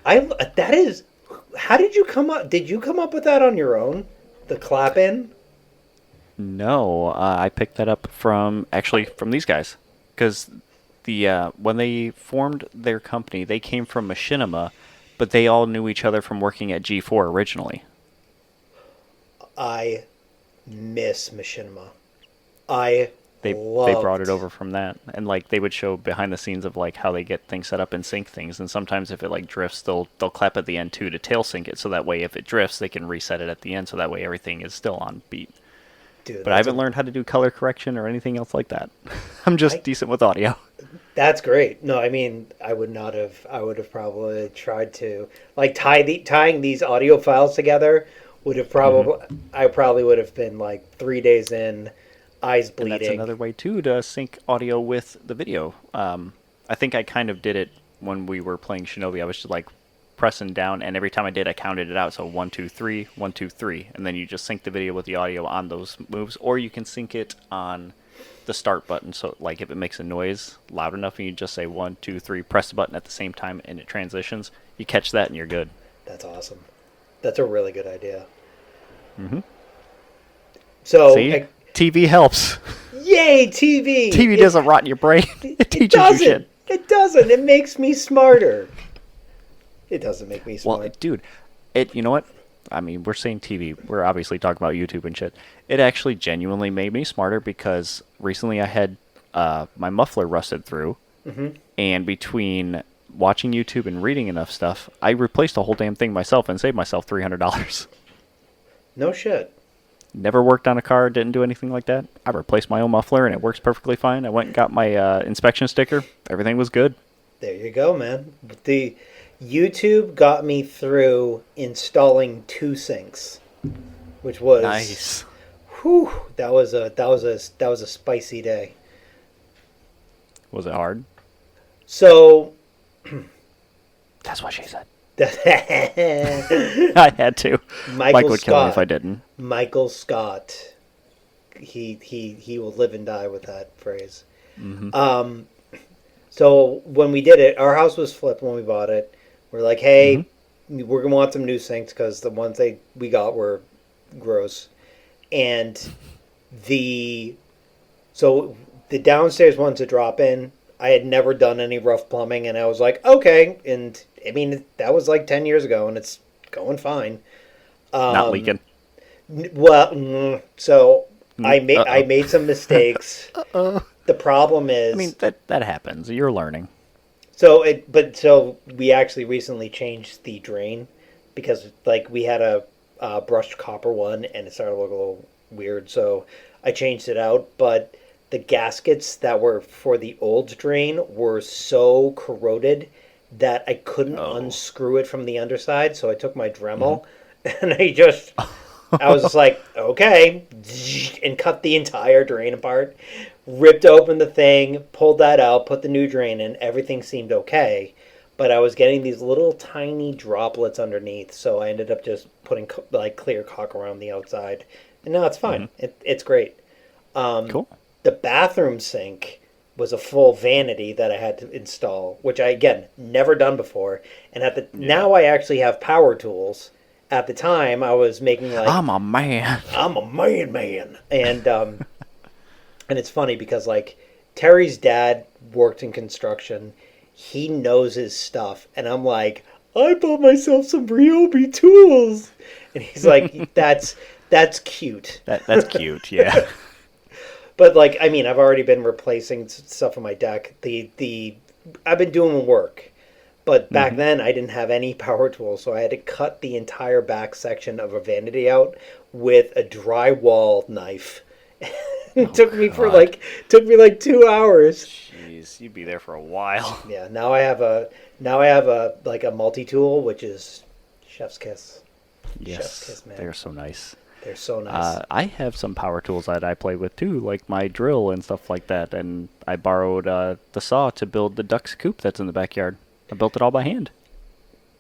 That is, how did you come up? Did you come up with that on your own? The clap in? No, I picked that up from actually from these guys because when they formed their company, they came from Machinima, but they all knew each other from working at G4 originally. I miss Machinima. I They brought it loved. over from that, and like they would show behind the scenes of like how they get things set up and sync things, and sometimes if it like drifts, they'll clap at the end too to tail sync it, so that way if it drifts, they can reset it at the end, so that way everything is still on beat. Dude, But I haven't learned how to do color correction or anything else like that. I'm just I decent with audio. that's great. No, I mean, I would not have. I would have probably tried to like tying these audio files together. Would have Hmm. probably. I probably would have been like 3 days in, eyes And that's bleeding. another way too to sync audio with the video. I think I kind of did it when we were playing Shinobi. I was just like pressing down, and every time I did, I counted it out. So 1, 2, 3, 1, 2, 3, and then you just sync the video with the audio on those moves, or you can sync it on the start button. So like if it makes a noise loud enough, and you just say 1, 2, 3, press the button at the same time, and it transitions. You catch that, and you're good. That's awesome. That's a really good idea. Hmm. So, See, TV helps. yay, TV! TV doesn't rot in your brain. It It teaches you doesn't. shit. It doesn't. It makes me smarter. It doesn't make me Well, smart. dude, it. You know what? I mean, we're saying TV. We're obviously talking about YouTube and shit. It actually genuinely made me smarter because recently I had my muffler rusted through, Hmm. and between watching YouTube and reading enough stuff, I replaced the whole damn thing myself and saved myself $300. No shit. Never worked on a car, didn't do anything like that. I replaced my own muffler and it works perfectly fine. I went and got my inspection sticker. Everything was good. There you go, man. The YouTube got me through installing two sinks, which was, Nice. whew, that was a spicy day. Was it hard? So That's what she said. Michael I had to. Mike would kill me if I Scott, didn't. Michael Scott, he will live and die with that phrase. Hmm. Um, so when we did it, our house was flipped when we bought it. We're like, Hmm. hey, we're gonna want some new sinks because the ones we got were gross. And the so the downstairs one's a drop in. I had never done any rough plumbing, and I was like, okay. And I mean, that was like 10 years ago, and it's going fine. Not Um, leaking. well, so Uh I oh. made some mistakes. Uh. The problem I mean is, that happens. You're learning. so we actually recently changed the drain because like we had a brushed copper one, and it started to look a little weird. So I changed it out, but the gaskets that were for the old drain were so corroded that I couldn't Oh. unscrew it from the underside. So I took my Hmm. Dremel and I was just like, okay, and cut the entire drain apart, ripped open the thing, pulled that out, put the new drain in. Everything seemed okay, but I was getting these little tiny droplets underneath, so I ended up just putting like clear caulk around the outside, and now it's fine. Hmm. It's great. Um, Cool. the bathroom sink was a full vanity that I had to install, which I again never done before. And Yeah. now I actually have power tools. At the time, I was making like I'm a man. I'm a man, and it's funny because like Terry's dad worked in construction, he knows his stuff, and I'm like, I bought myself some Ryobi tools, and he's like, that's cute. That's cute. Yeah. But like, I mean, I've already been replacing stuff on my deck. The I've been doing work, but back Hmm. then I didn't have any power tools, so I had to cut the entire back section of a vanity out with a drywall knife. It Oh God. took me like 2 hours. Jeez, you'd be there for a while. Yeah, now I have a like a multi tool, which is chef's kiss. Chef's Yes, kiss, man. they're so nice. They're so nice. I have some power tools that I play with too, like my drill and stuff like that. And I borrowed the saw to build the duck's coop that's in the backyard. I built it all by hand.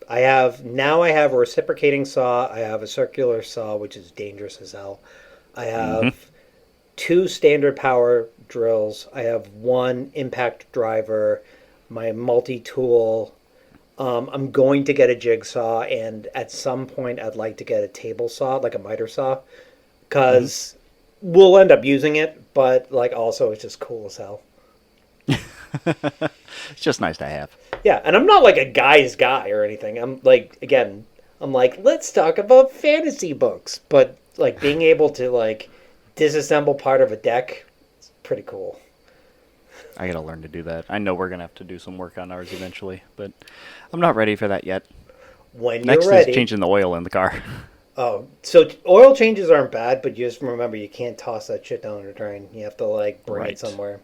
I have a reciprocating saw. I have a circular saw, which is dangerous as hell. I Hmm. have two standard power drills. I have one impact driver, my multi tool, I'm going to get a jigsaw, and at some point, I'd like to get a table saw, like a miter saw, because we'll end up using it. But like, also, it's just cool as hell. It's just nice to have. Yeah, and I'm not like a guy's guy or anything. I'm like, again, I'm like, let's talk about fantasy books, but like being able to like disassemble part of a deck, it's pretty cool. I gotta learn to do that. I know we're gonna have to do some work on ours eventually, but I'm not ready for that yet. When Next you're ready, is changing the oil in the car. oh, so oil changes aren't bad, but you just remember you can't toss that shit down the drain. You have to like bring Right. it somewhere.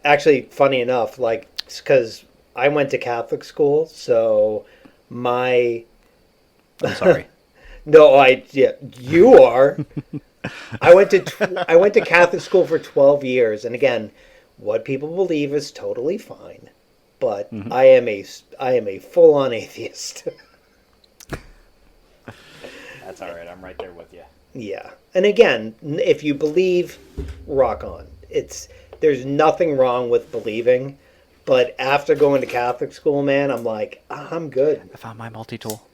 Actually, funny enough, like because I went to Catholic school, so my I'm sorry. no, I yeah, you are. I went to Catholic school for 12 years, and again, what people believe is totally fine, but I am a full on atheist. That's all right. I'm right there with you. Yeah, and again, if you believe, rock on. There's nothing wrong with believing, but after going to Catholic school, man, I'm like, I'm good. I found my multi-tool.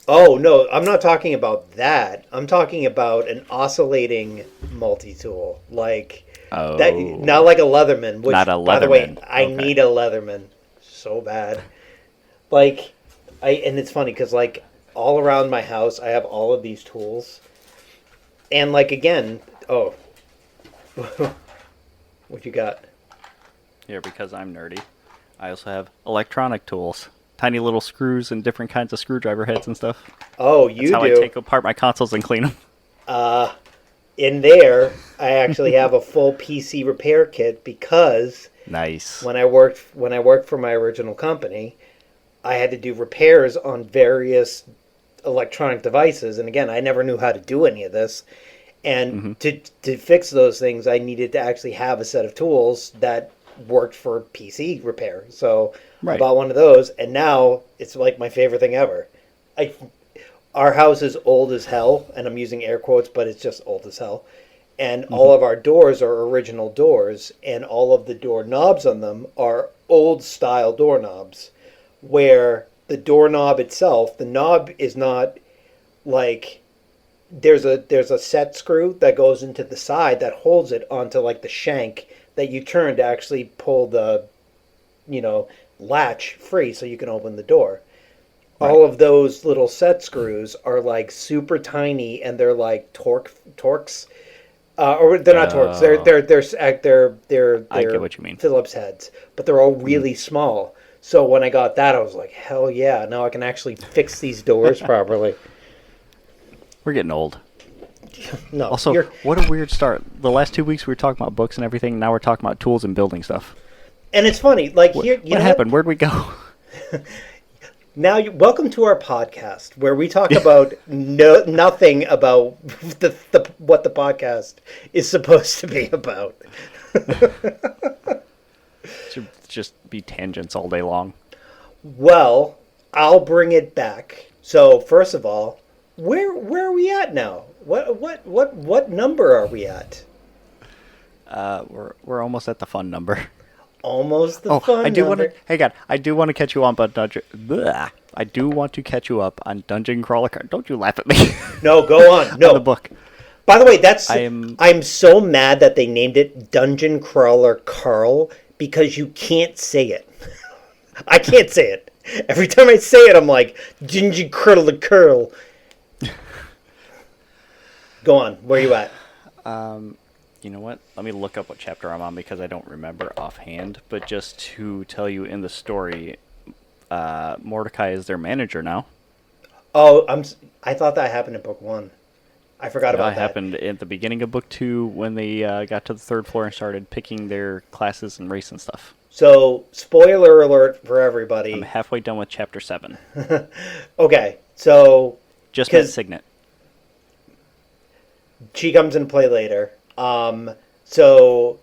Oh no, I'm not talking about that. I'm talking about an oscillating multi-tool, like Oh. that. Not like a Leatherman. Which, Not a by the way, Leatherman. I Okay. need a Leatherman so bad. Like, and it's funny because like all around my house, I have all of these tools, and like again, oh, what you got? Here, because I'm nerdy, I also have electronic tools. Tiny little screws and different kinds of screwdriver heads and stuff. Oh, That's you how do. I take apart my consoles and clean them. In there, I actually have a full PC repair kit because Nice. when I worked for my original company, I had to do repairs on various electronic devices, and again, I never knew how to do any of this. And to fix those things, I needed to actually have a set of tools that worked for PC repair. So I Right. bought one of those, and now it's like my favorite thing ever. Our house is old as hell, and I'm using air quotes, but it's just old as hell. And all of our doors are original doors, and all of the door knobs on them are old style doorknobs, where the doorknob itself, the knob is not like there's a set screw that goes into the side that holds it onto like the shank that you turn to actually pull the latch free so you can open the door. Right. All of those little set screws are like super tiny, and they're like torques, or they're not torques. They're I get what you mean. Phillips heads, but they're all really small. So when I got that, I was like, hell yeah! Now I can actually fix these doors properly. We're getting old. No, Also, what a weird start. The last 2 weeks we were talking about books and everything. Now we're talking about tools and building stuff. and it's funny. Like What, here, what happened? Where'd we go? Now, welcome to our podcast where we talk about nothing about what the podcast is supposed to be about. Should just be tangents all day long. Well, I'll bring it back. So, first of all, where are we at now? What number are we at? We're almost at the fun number. Almost the fun I do want number. to. Hey, God, I do want to catch you on, but I do want to catch you up on Dungeon Crawler. Don't you laugh at me. No, go on. No, On the book. By the way, I'm so mad that they named it Dungeon Crawler Carl because you can't say it. I can't say it. Every time I say it, I'm like Dungeon Crawler Curl. Go on. Where you at? You know what? Let me look up what chapter I'm on because I don't remember offhand. But just to tell you in the story, Mordecai is their manager now. Oh, I thought that happened in book 1. I forgot about That that. happened at the beginning of book 2 when they got to the 3rd floor and started picking their classes and race and stuff. So, spoiler alert for everybody. I'm halfway done with chapter 7. Okay, so Just met 'cause- Signet. she comes into play later. So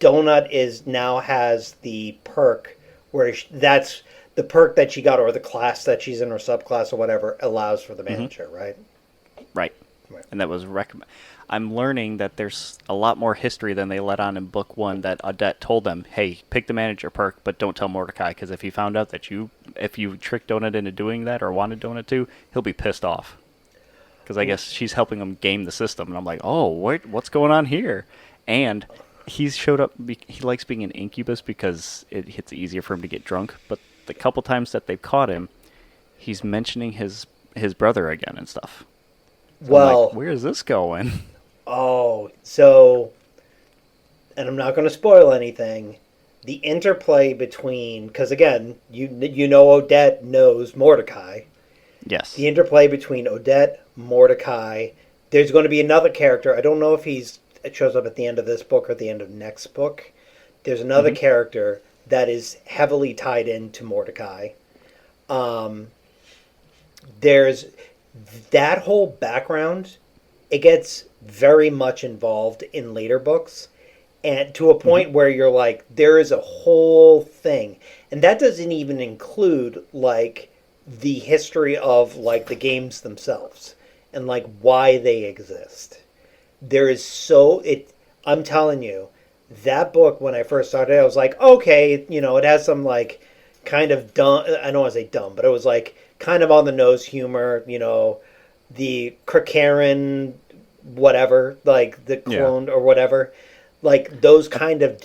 Donut now has the perk where that's the perk that she got, or the class that she's in, or subclass or whatever, allows for the manager, right? Right. Right. and that was recommend. I'm learning that there's a lot more history than they let on in book one. That Odette told them, "Hey, pick the manager perk, but don't tell Mordecai, because if he found out that if you tricked Donut into doing that or wanted Donut to, he'll be pissed off." Because I guess she's helping him game the system, and I'm like, "Oh, what's going on here?" And he's showed up. He likes being an incubus because it's easier for him to get drunk. But the couple times that they've caught him, he's mentioning his brother again and stuff. So I'm like, Well, where is this going? oh, so, and I'm not going to spoil anything. The interplay between, because again, you know Odette knows Mordecai. Yes. The interplay between Odette, Mordecai. There's going to be another character. I don't know if it shows up at the end of this book or at the end of next book. There's another character that is heavily tied into Mordecai. There's that whole background. It gets very much involved in later books, and to a point where you're like, there is a whole thing, and that doesn't even include like the history of like the games themselves and like why they exist. There is so it. I'm telling you, that book when I first started, I was like, okay, it has some like kind of dumb. I don't want to say dumb, but it was like kind of on the nose humor. The Kirkaren, whatever, like the clone or whatever, like those kind of.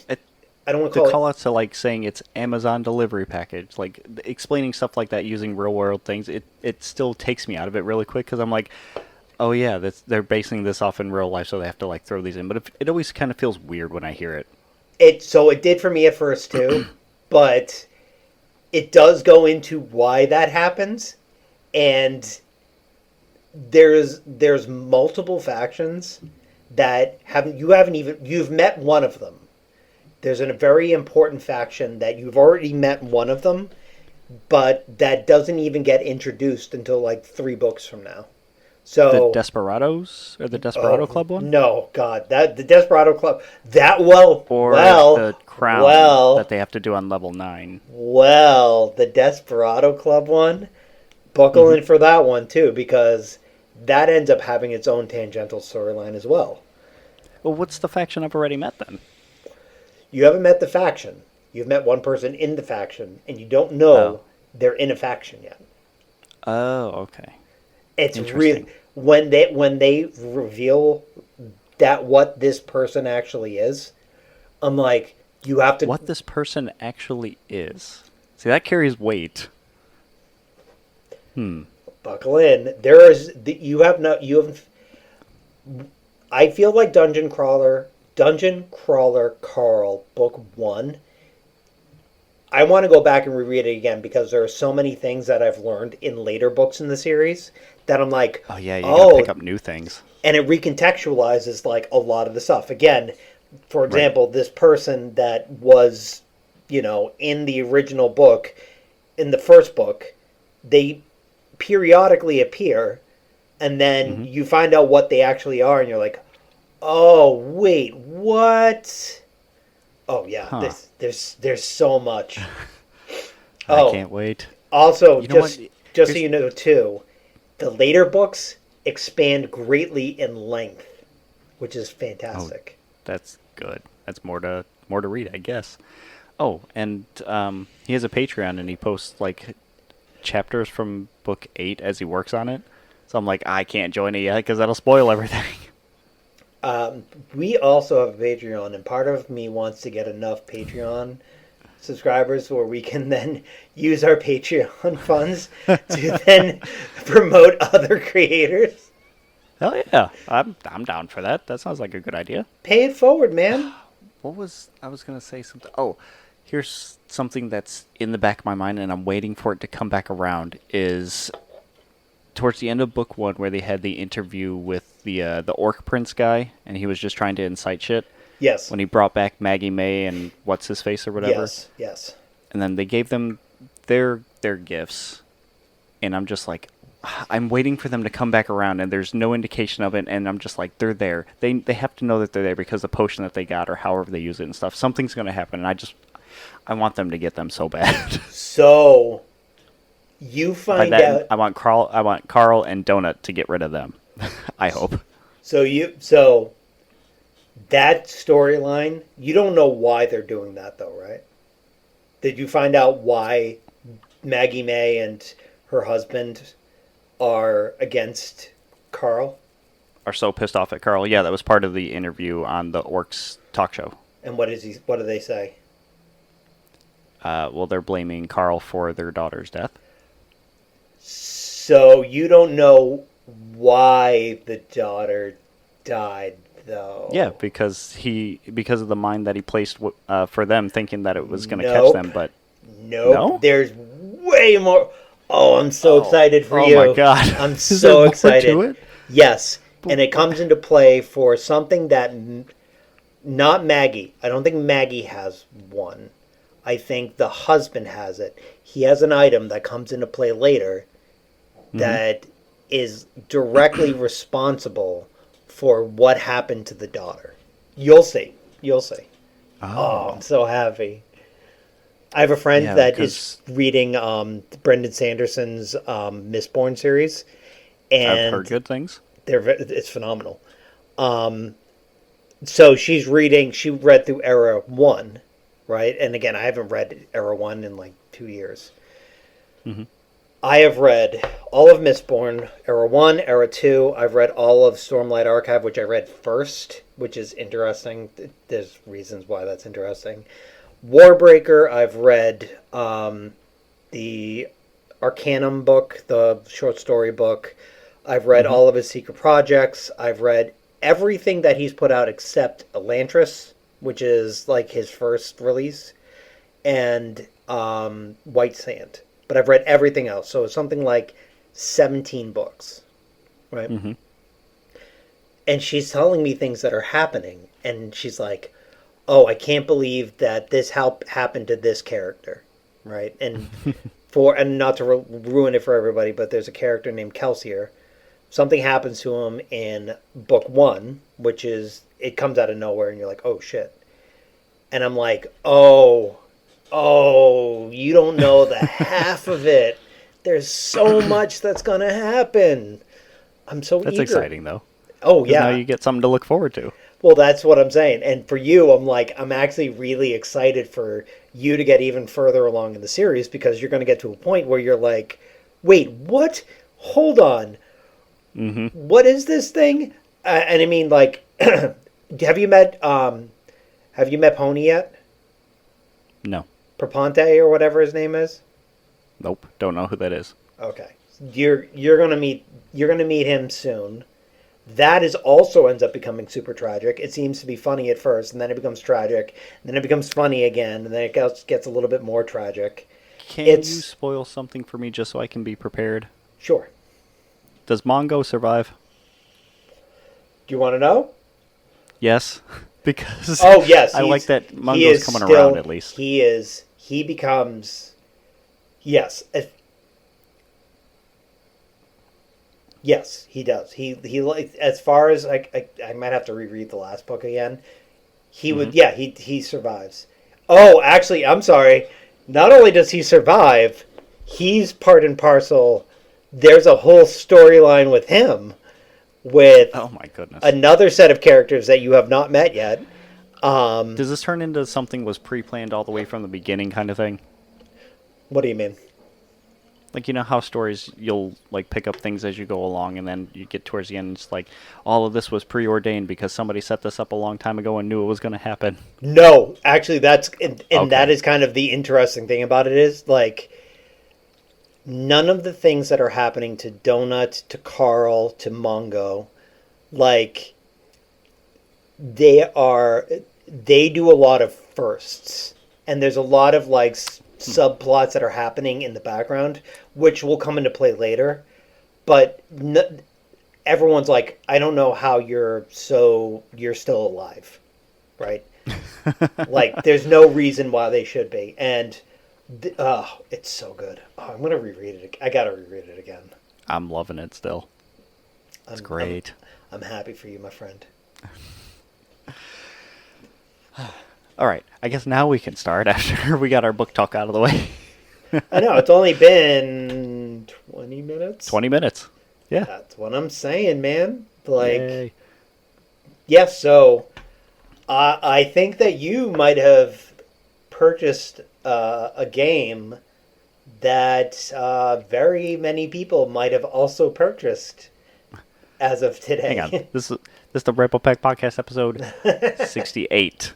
I don't want to call out to like saying it's Amazon delivery package, like explaining stuff like that using real world things. It still takes me out of it really quick because I'm like, oh yeah, they're basing this off in real life, so they have to like throw these in. But it always kind of feels weird when I hear it. It did for me at first too, but it does go into why that happens, and there's multiple factions that you've met one of them. There's a very important faction that you've already met one of them, but that doesn't even get introduced until like 3 books from now. So the Desperados or the Desperado Club one? No, God, that the Desperado Club. Or the Crown that they have to do on level 9. Well, the Desperado Club one. Buckle in for that one too, because that ends up having its own tangential storyline as well. Well, what's the faction I've already met then? You haven't met the faction. You've met one person in the faction, and you don't know they're in a faction yet. Oh, okay. It's really when they reveal that what this person actually is. I'm like, you have to. What this person actually is. See, that carries weight. Buckle in. There is you have no you have. I feel like Dungeon Crawler Carl book 1. I want to go back and reread it again because there are so many things that I've learned in later books in the series that I'm like, oh yeah, you gotta pick up new things, and it recontextualizes like a lot of the stuff. Again, for example, this person that was, in the original book, in the first book, they periodically appear, and then you find out what they actually are, and you're like, oh wait, what? Oh yeah, there's so much. I can't wait. Also, just so you know too, the later books expand greatly in length, which is fantastic. Oh, that's good. That's more to read, I guess. Oh, and he has a Patreon, and he posts like chapters from book 8 as he works on it. So I'm like, I can't join it yet because that'll spoil everything. We also have a Patreon, and part of me wants to get enough Patreon subscribers where we can then use our Patreon funds to then promote other creators. Hell yeah, I'm down for that. That sounds like a good idea. Pay it forward, man. I was gonna say something. Oh, here's something that's in the back of my mind, and I'm waiting for it to come back around. Is towards the end of book 1 where they had the interview with the Orc Prince guy, and he was just trying to incite shit. Yes. When he brought back Maggie May and what's his face or whatever. Yes. And then they gave them their gifts, and I'm just like, I'm waiting for them to come back around, and there's no indication of it, and I'm just like, they're there. They have to know that they're there because the potion that they got or however they use it and stuff. Something's going to happen, and I want them to get them so bad. So you find out. I want Carl and Donut to get rid of them. I hope. So that storyline, you don't know why they're doing that though, right? Did you find out why Maggie May and her husband are against Carl? Are so pissed off at Carl. Yeah, that was part of the interview on the Orcs talk show. And what do they say? Well, they're blaming Carl for their daughter's death. So you don't know why the daughter died, though. Yeah, because of the mine that he placed for them, thinking that it was going to Nope. catch them, but Nope. no? There's way more. Oh, I'm so excited for you. Oh my god! I'm Is so there more excited. to it? Yes, and it comes into play for something that not Maggie. I don't think Maggie has one. I think the husband has it. He has an item that comes into play later that is directly responsible for what happened to the daughter. You'll see. You'll see. Oh, I'm so happy. I have a friend that is reading Brendan Sanderson's Mistborn series, and I've heard good things. It's phenomenal. So she's reading. She read through Era 1, right? And again, I haven't read Era 1 in like 2 years. Mm-hmm. I have read all of Mistborn, Era 1, Era 2. I've read all of Stormlight Archive, which I read first, which is interesting. There's reasons why that's interesting. Warbreaker, I've read the Arcanum book, the short story book. I've read all of his secret projects. I've read everything that he's put out except Elantris, which is like his first release, and White Sand. But I've read everything else. So it's something like 17 books, right? Mm-hmm. And she's telling me things that are happening. And she's like, oh, I can't believe that this happened to this character, right? And and not to ruin it for everybody, but there's a character named Kelsier. Something happens to him in book 1, which is, it comes out of nowhere and you're like, oh shit. And I'm like, oh, you don't know the half of it. There's so much that's going to happen. I'm so eager. That's exciting, though. Oh, yeah. Now you get something to look forward to. Well, that's what I'm saying. And for you, I'm actually really excited for you to get even further along in the series, because you're going to get to a point where you're like, wait, what? Hold on. Mm-hmm. What is this thing? And I mean, like, have you met Pony yet? No. Proponte or whatever his name is? Nope. Don't know who that is. Okay. You're gonna meet him soon. That is also ends up becoming super tragic. It seems to be funny at first, and then it becomes tragic, and then it becomes funny again, and then it gets a little bit more tragic. Can you spoil something for me just so I can be prepared? Sure. Does Mongo survive? Do you want to know? Yes. Because oh yes, I like that Mongo's coming around at least. He becomes yes. Yes, he does. He like, as far as I might have to reread the last book again. He would he survives. Oh, actually, I'm sorry. Not only does he survive, he's part and parcel. There's a whole storyline with him, with oh my goodness, another set of characters that you have not met yet. Does this turn into something was pre-planned all the way from the beginning kind of thing? What do you mean? Like, you know how stories, you'll like pick up things as you go along, and then you get towards the end, and it's like, all of this was preordained because somebody set this up a long time ago and knew it was going to happen. No, actually, that's and that is kind of the interesting thing about it is, like, none of the things that are happening to Donut, to Carl, to Mongo, like, they do a lot of firsts, and there's a lot of like subplots that are happening in the background, which will come into play later. But everyone's like, I don't know how you're still alive, right? Like, there's no reason why they should be, and it's so good. Oh, I'm gonna reread it. I gotta reread it again. I'm loving it still. It's great. I'm happy for you, my friend. All right, I guess now we can start after we got our book talk out of the way. I know, it's only been 20 minutes. 20 minutes. Yeah. That's what I'm saying, man. Like, Yay. yes, so I think that you might have purchased a game that very many people might have also purchased as of Hang on. today. This is the Rebel Pack Podcast episode 68.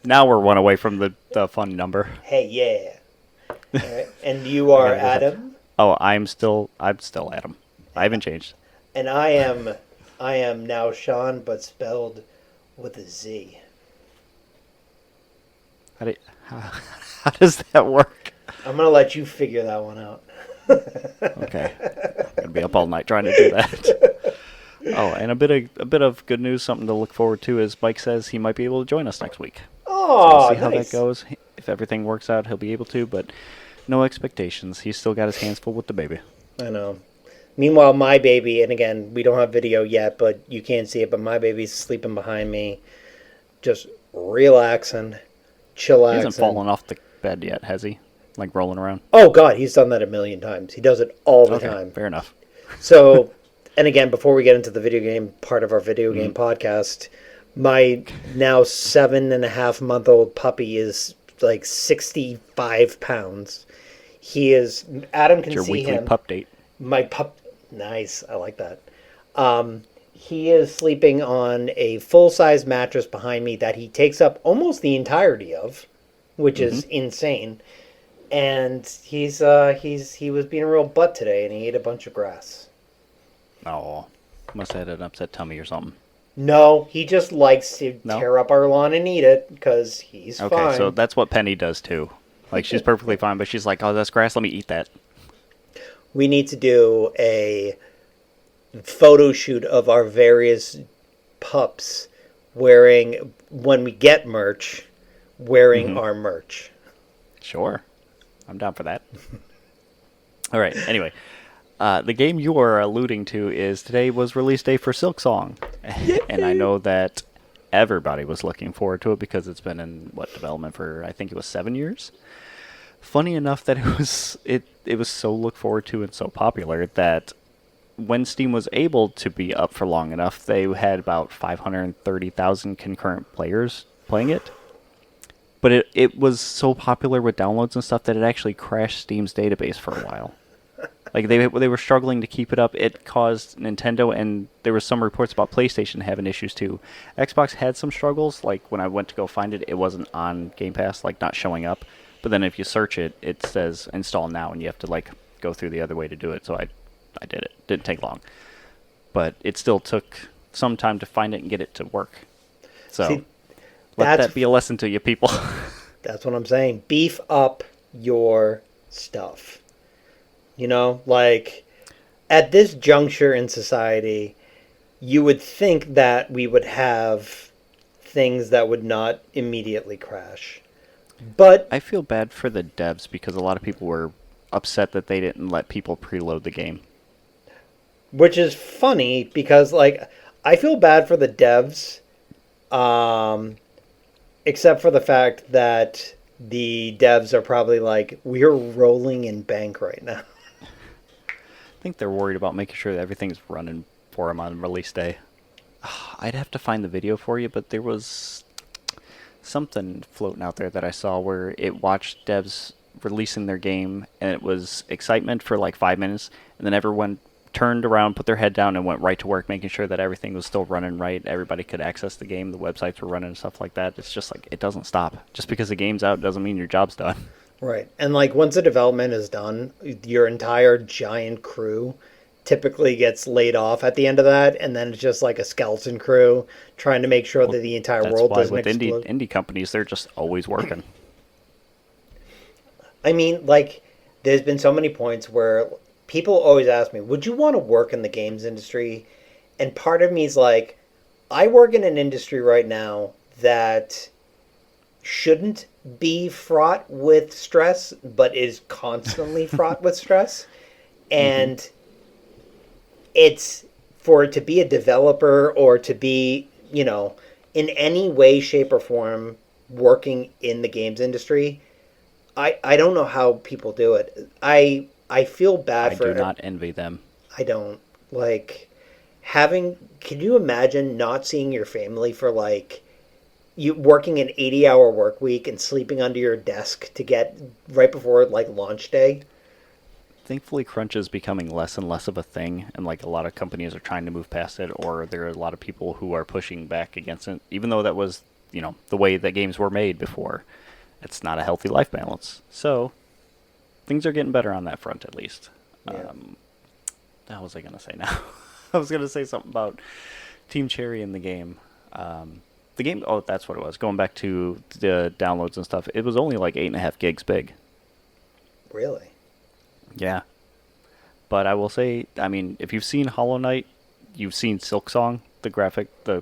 Now we're one away from the fun number. Hey, yeah. All right. And you I are gotta go. Adam, Oh, I'm still Adam. I haven't changed. and I am now Sean, but spelled with a Z. How, do, how does that work? I'm gonna let you figure that one out. Okay, I'm gonna be up all night trying to do that. Oh, and a bit of good news, something to look forward to, is Mike says he might be able to join us next week. So Oh, we'll see how nice. that goes. If everything works out, he'll be able to, but no expectations. He's still got his hands full with the baby. I know. Meanwhile, my baby, and again, we don't have video yet, but you can't see it, but my baby's sleeping behind me, just relaxing, He chillaxing. hasn't fallen off the bed yet, has he? Like rolling around? Oh, God, he's done that a million times. He does it all the Okay, time. fair enough. So, and again, before we get into the video game part of our video game podcast, my now 7.5-month-old puppy is like 65 pounds. He is, Adam can It's your see weekly him. pup date. My pup, nice, I like that. He is sleeping on a full-size mattress behind me that he takes up almost the entirety of, which is insane. And he was being a real butt today, and he ate a bunch of grass. Oh, must have had an upset tummy or something. No, he just likes to No? tear up our lawn and eat it because he's Okay, fine. so that's what Penny does too. Like, she's perfectly fine, but she's like, oh, that's grass, let me eat that. We need to do a photo shoot of our various pups wearing, when we get merch, wearing our merch. Sure. I'm down for that. All right, anyway. The game you are alluding to is today was release day for Silksong. And I know that everybody was looking forward to it because it's been in, development for, I think it was 7 years? Funny enough that it was so looked forward to and so popular that when Steam was able to be up for long enough, they had about 530,000 concurrent players playing it. But it was so popular with downloads and stuff that it actually crashed Steam's database for a while. Like, they were struggling to keep it up. It caused Nintendo, and there was some reports about PlayStation having issues too. Xbox had some struggles. Like, when I went to go find it, it wasn't on Game Pass, like, not showing up. But then if you search it, it says install now, and you have to, like, go through the other way to do it. So I did it. Didn't take long. But it still took some time to find it and get it to work. So See, let that's- that be a lesson to you people. That's what I'm saying. Beef up your stuff. You know, like, at this juncture in society, you would think that we would have things that would not immediately crash. But I feel bad for the devs because a lot of people were upset that they didn't let people preload the game. which is funny because, like, I feel bad for the devs, except for the fact that the devs are probably like, we're rolling in bank right now. I think they're worried about making sure that everything's running for them on release day. I'd have to find the video for you, but there was something floating out there that I saw where it watched devs releasing their game, and it was excitement for like 5 minutes, and then everyone turned around, put their head down, and went right to work, making sure that everything was still running right. Everybody could access the game, the websites were running and stuff like that. It's just like, it doesn't stop. Just because the game's out doesn't mean your job's done. Right. And, like, once the development is done, your entire giant crew typically gets laid off at the end of that, and then it's just like a skeleton crew trying to make sure that the entire That's world why doesn't with explode. indie companies, they're just always working. I mean, like, there's been so many points where people always ask me, would you want to work in the games industry? And part of me is like, I work in an industry right now that shouldn't be fraught with stress, but is constantly fraught with stress. And it's, for it to be a developer or to be, you know, in any way, shape, or form working in the games industry, I don't know how people do it. I feel bad I for do not envy them. I don't, Like can you imagine not seeing your family for like you working an 80-hour work week and sleeping under your desk to get right before like launch day? Thankfully, crunch is becoming less and less of a thing, and like a lot of companies are trying to move past it, or there are a lot of people who are pushing back against it, even though that was, the way that games were made before. It's not a healthy life balance. So, things are getting better on that front, at least. Yeah. What was I going to say now? I was going to say something about Team Cherry in the game. The game, oh, that's what it was. Going back to the downloads and stuff, it was only like 8.5 gigs big. Really? Yeah. But I will say, I mean, if you've seen Hollow Knight, you've seen Silksong, the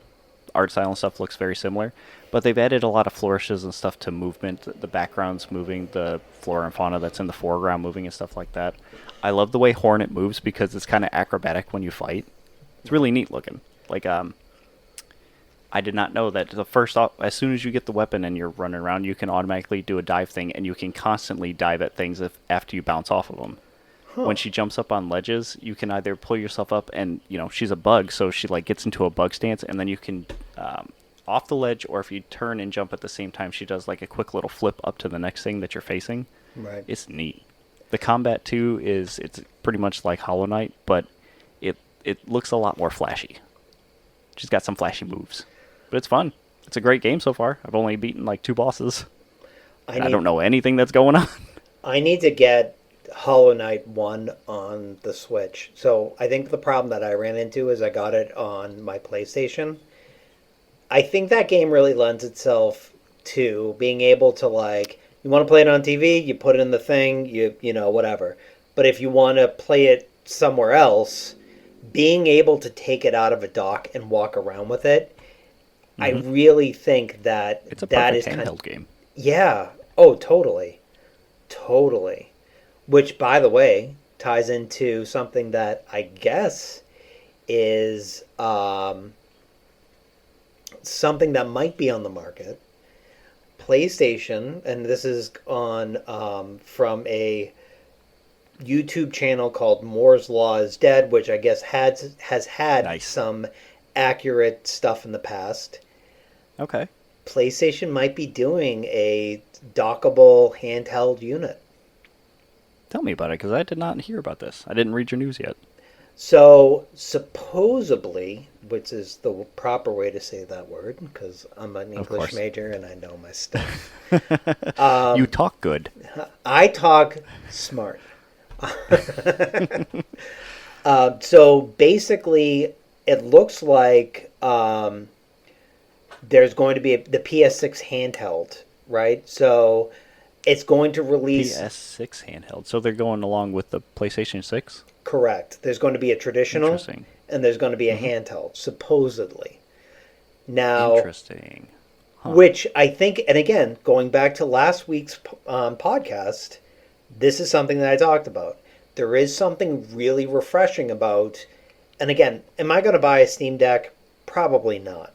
art style and stuff looks very similar. But they've added a lot of flourishes and stuff to movement, the backgrounds moving, the flora and fauna that's in the foreground moving and stuff like that. I love the way Hornet moves because it's kind of acrobatic when you fight. It's really neat looking. Like, I did not know that as soon as you get the weapon and you're running around, you can automatically do a dive thing, and you can constantly dive at things after you bounce off of them. Huh. When she jumps up on ledges, you can either pull yourself up, and she's a bug, so she like gets into a bug stance, and then you can off the ledge, or if you turn and jump at the same time, she does like a quick little flip up to the next thing that you're facing. Right. It's neat. The combat too it's pretty much like Hollow Knight, but it looks a lot more flashy. She's got some flashy moves. But it's fun. It's a great game so far. I've only beaten like 2 bosses. I don't know anything that's going on. I need to get Hollow Knight 1 on the Switch. So I think the problem that I ran into is I got it on my PlayStation. I think that game really lends itself to being able to like, you want to play it on TV, you put it in the thing, whatever. But if you want to play it somewhere else, being able to take it out of a dock and walk around with it, I really think that it's a that perfect is handheld game. Yeah. Oh, totally. Totally. Which, by the way, ties into something that I guess is something that might be on the market. PlayStation, and this is on from a YouTube channel called Moore's Law is Dead, which I guess has had some accurate stuff in the past. Okay. PlayStation might be doing a dockable handheld unit. Tell me about it, because I did not hear about this. I didn't read your news yet. So, supposedly, which is the proper way to say that word, because I'm an English major and I know my stuff. You talk good. I talk smart. So, basically, it looks like there's going to be the PS6 handheld, right? So it's going to release PS6 handheld. So they're going along with the PlayStation 6? Correct. There's going to be a traditional and there's going to be a handheld, supposedly. Now, interesting. Huh. Which I think, and again, going back to last week's podcast, this is something that I talked about. There is something really refreshing about, and again, am I going to buy a Steam Deck? Probably not.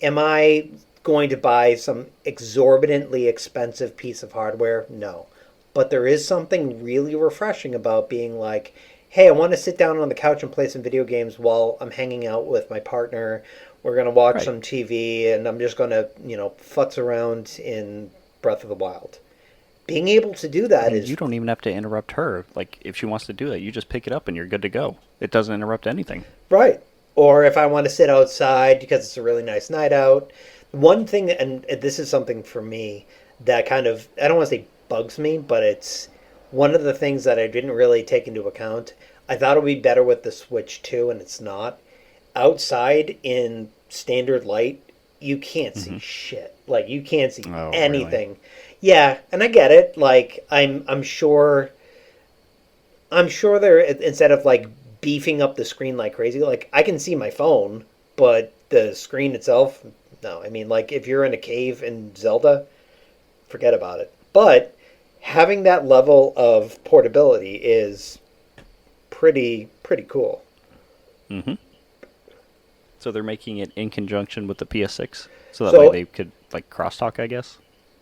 Am I going to buy some exorbitantly expensive piece of hardware? No. But there is something really refreshing about being like, hey, I want to sit down on the couch and play some video games while I'm hanging out with my partner. We're going to watch some TV, and I'm just going to, futz around in Breath of the Wild. Being able to do that is... You don't even have to interrupt her. Like, if she wants to do that, you just pick it up and you're good to go. It doesn't interrupt anything. Right. Or if I want to sit outside because it's a really nice night out. One thing, and this is something for me that kind of, I don't want to say bugs me, but it's one of the things that I didn't really take into account. I thought it would be better with the Switch 2, and it's not. Outside in standard light, you can't see shit. Like, you can't see anything. Really? Yeah, and I get it. Like, I'm sure they're, instead of like beefing up the screen like crazy, like I can see my phone, but the screen itself, no. I mean, like if you're in a cave in Zelda, forget about it. But having that level of portability is pretty cool. Mm-hmm. So they're making it in conjunction with the PS6, so that way they could like crosstalk, I guess.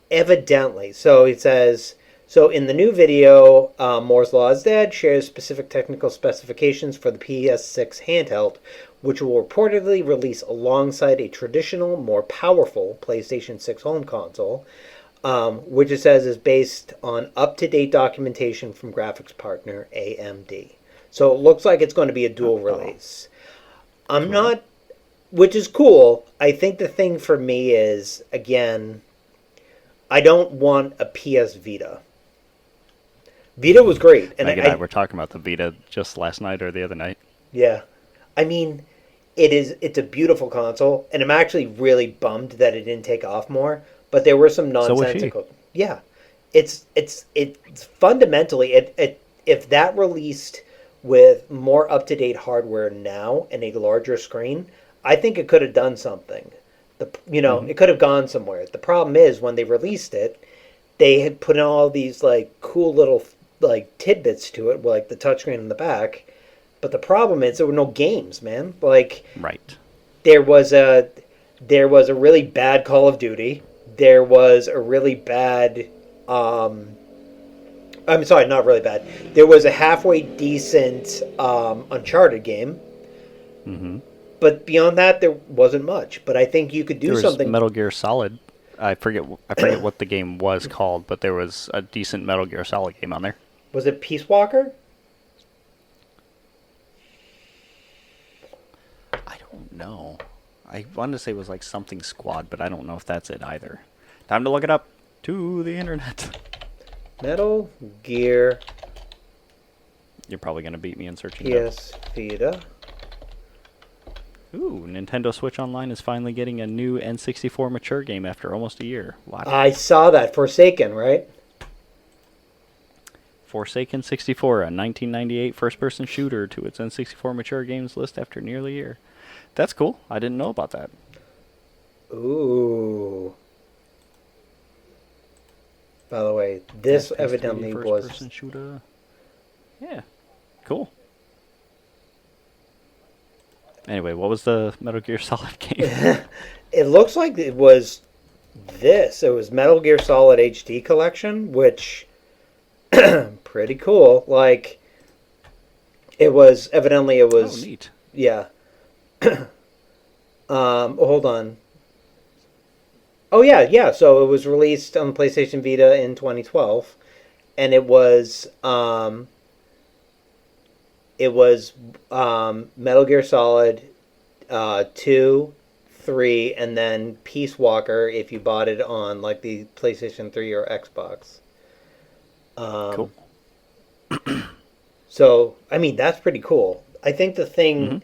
Evidently. So it says So in the new video, Moore's Law is Dead shares specific technical specifications for the PS6 handheld, which will reportedly release alongside a traditional, more powerful PlayStation 6 home console, which it says is based on up-to-date documentation from graphics partner AMD. So it looks like it's going to be a dual release. I'm Cool. not, which is cool. I think the thing for me is, again, I don't want a PS Vita. Vita was great, and Meg and I were talking about the Vita just last night or the other night. yeah, I mean, it's a beautiful console, and I'm actually really bummed that it didn't take off more. But there were some So was she. nonsensical. Yeah, it's fundamentally if that released with more up to date hardware now and a larger screen, I think it could have done something. It could have gone somewhere. The problem is when they released it, they had put in all these like cool little like tidbits to it, like the touchscreen in the back. But the problem is there were no games, man. Like Right. there was a really bad Call of Duty. There was a really bad. I'm sorry, not really bad. There was a halfway decent Uncharted game, Mm-hmm. but beyond that, there wasn't much. But I think you could do There was something. Metal Gear Solid. I forget what the game was called, but there was a decent Metal Gear Solid game on there. Was it Peace Walker? I don't know. I wanted to say it was like something Squad, but I don't know if that's it either. Time to look it up. To the internet. Metal Gear You're probably going to beat me in searching it up. PS Vita. Ooh, Nintendo Switch Online is finally getting a new N64 mature game after almost a year. Watch. I saw that. Forsaken, right? Forsaken 64, a 1998 first-person shooter to its N64 mature games list after nearly a year. That's cool. I didn't know about that. Ooh. By the way, this Fast-paced evidently 3D was. first-person shooter. Yeah, cool. Anyway, what was the Metal Gear Solid game? It looks like it was this. It was Metal Gear Solid HD Collection, which pretty cool. Like it was evidently it Oh, was neat. yeah. Hold on. Oh yeah. So it was released on PlayStation Vita in 2012, and it was Metal Gear Solid 2, 3, and then Peace Walker if you bought it on like the PlayStation 3 or Xbox. Cool. So I mean that's pretty cool. I think the thing,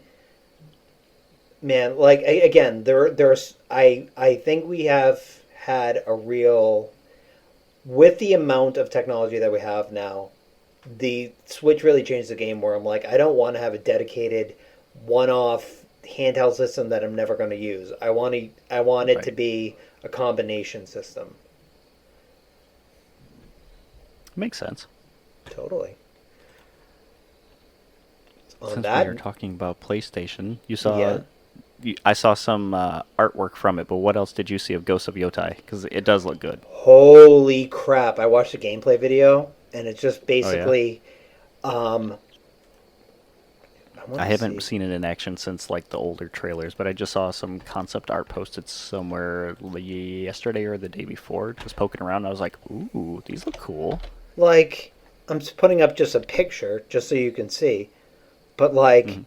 man, like again, there's I think we have had a real, with the amount of technology that we have now, the Switch really changed the game where I'm like, I don't want to have a dedicated one-off handheld system that I'm never going to use. I want it Right. to be a combination system. Makes sense. Totally. On Since that, we were talking about PlayStation, you saw. Yeah. I saw some artwork from it, but what else did you see of Ghosts of Yotai? Because it does look good. holy crap! I watched a gameplay video, and it's just basically, I I haven't seen it in action since like the older trailers, but I just saw some concept art posted somewhere yesterday or the day before. Just poking around, and I was like, "Ooh, these look cool." like I'm just putting up just a picture just so you can see, but like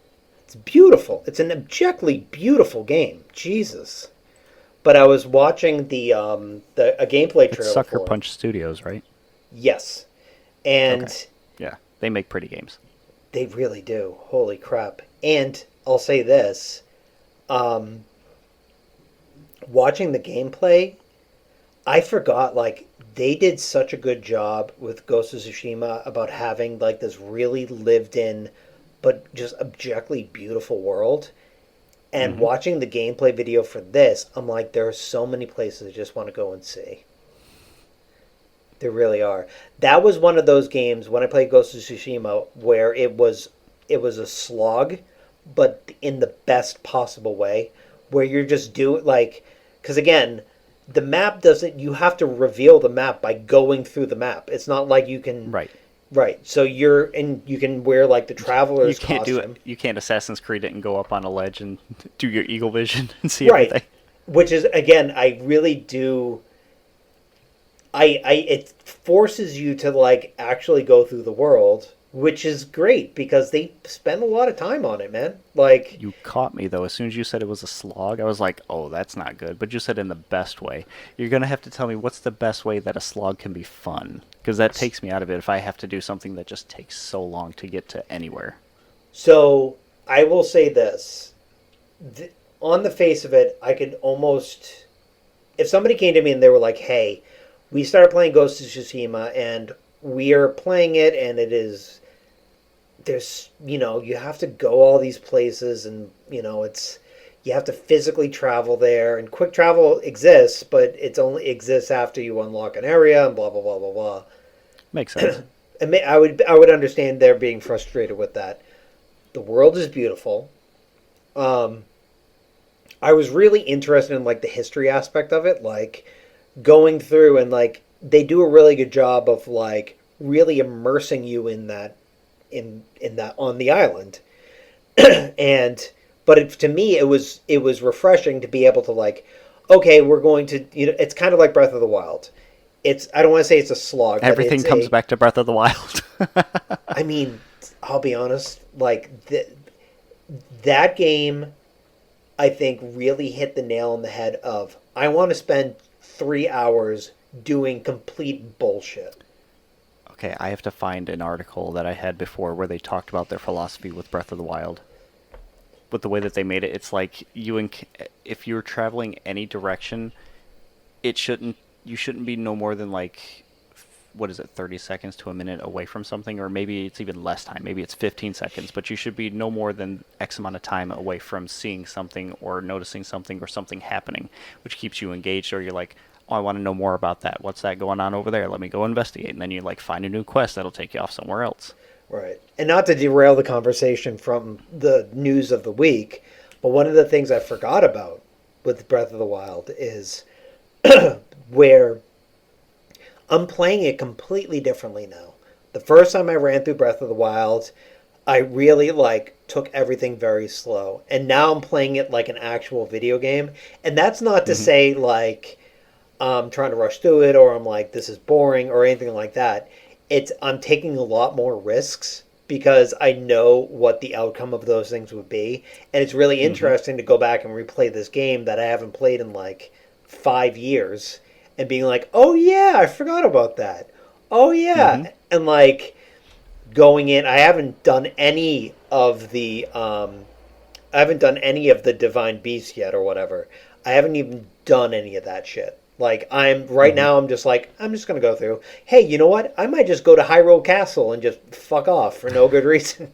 it's beautiful. It's an objectively beautiful game. Jesus. But I was watching a gameplay It's trailer Sucker for it. Punch Studios, right? Yes, and Okay. Yeah, they make pretty games. they really do. Holy crap! And I'll say this: watching the gameplay, I forgot like they did such a good job with Ghost of Tsushima about having like this really lived in, but just objectively beautiful world. And watching the gameplay video for this, I'm like, there are so many places I just want to go and see. There really are. That was one of those games when I played Ghost of Tsushima where it was a slog, but in the best possible way, where you're just doing like, because again, the map doesn't. You have to reveal the map by going through the map. It's not like you can. Right. Right. So you can wear like the You traveler's can't do it. costume. You can't Assassin's Creed it and go up on a ledge and do your eagle vision and see Right. everything. Which is again, I really do. I it forces you to like actually go through the world, which is great because they spend a lot of time on it, man. Like, You caught me though. As soon as you said it was a slog, I was like, "Oh, that's not good." But you said in the best way. You're gonna have to tell me what's the best way that a slog can be fun, because that takes me out of it if I have to do something that just takes so long to get to anywhere. so I will say this. On the face of it, I could almost. If somebody came to me and they were like, hey, we started playing Ghost of Tsushima and we are playing it and it is. There's, you have to go all these places and, it's. You have to physically travel there and quick travel exists, but it only exists after you unlock an area and blah, blah, blah, blah, blah. Makes sense. I would understand they're being frustrated with that. The world is beautiful. I was really interested in like the history aspect of it, like going through and like they do a really good job of like really immersing you in that in that on the island. And but to me it was refreshing to be able to like, okay, we're going to, it's kind of like Breath of the Wild. It's, I don't want to say it's a slog, but Everything comes back to Breath of the Wild. I mean, I'll be honest, like that game I think really hit the nail on the head of I want to spend 3 hours doing complete bullshit. Okay, I have to find an article that I had before where they talked about their philosophy with Breath of the Wild. But the way that they made it, it's like if you're traveling any direction, you shouldn't be no more than like, what is it, 30 seconds to a minute away from something, or maybe it's even less time. Maybe it's 15 seconds, but you should be no more than X amount of time away from seeing something or noticing something or something happening, which keeps you engaged, or you're like, oh, I want to know more about that. What's that going on over there? Let me go investigate. And then you like find a new quest that'll take you off somewhere else. Right. And not to derail the conversation from the news of the week, but one of the things I forgot about with Breath of the Wild is where I'm playing it completely differently now. The first time I ran through Breath of the Wild, I really like took everything very slow. And now I'm playing it like an actual video game. And that's not to say like I'm trying to rush through it or I'm like this is boring or anything like that. It's I'm taking a lot more risks because I know what the outcome of those things would be. And it's really interesting to go back and replay this game that I haven't played in like 5 years and being like, oh yeah, I forgot about that. Oh yeah. And like going in, I haven't done any of the divine beasts yet or whatever. I haven't even done any of that shit. Like I'm right now I'm just like I'm just going to go through. Hey, you know what? I might just go to Hyrule Castle and just fuck off for no good reason.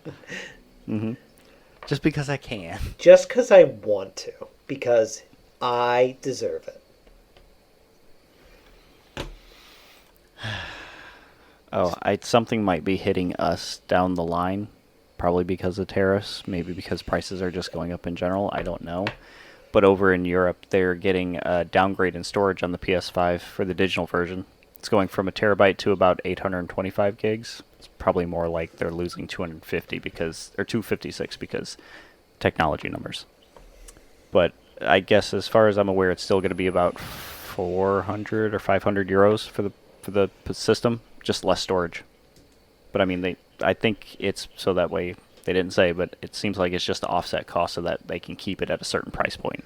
Just because I can. Just cuz I want to because I deserve it. Oh, something might be hitting us down the line, probably because of tariffs, maybe because prices are just going up in general. I don't know. But over in Europe, they're getting a downgrade in storage on the PS5 for the digital version. It's going from a terabyte to about 825 gigs. It's probably more like they're losing 250 or 256 because technology numbers. But I guess as far as I'm aware, it's still going to be about 400 or 500 euros for the system, just less storage. But I mean, I think it's so that way. They didn't say, but it seems like it's just the offset cost so that they can keep it at a certain price point,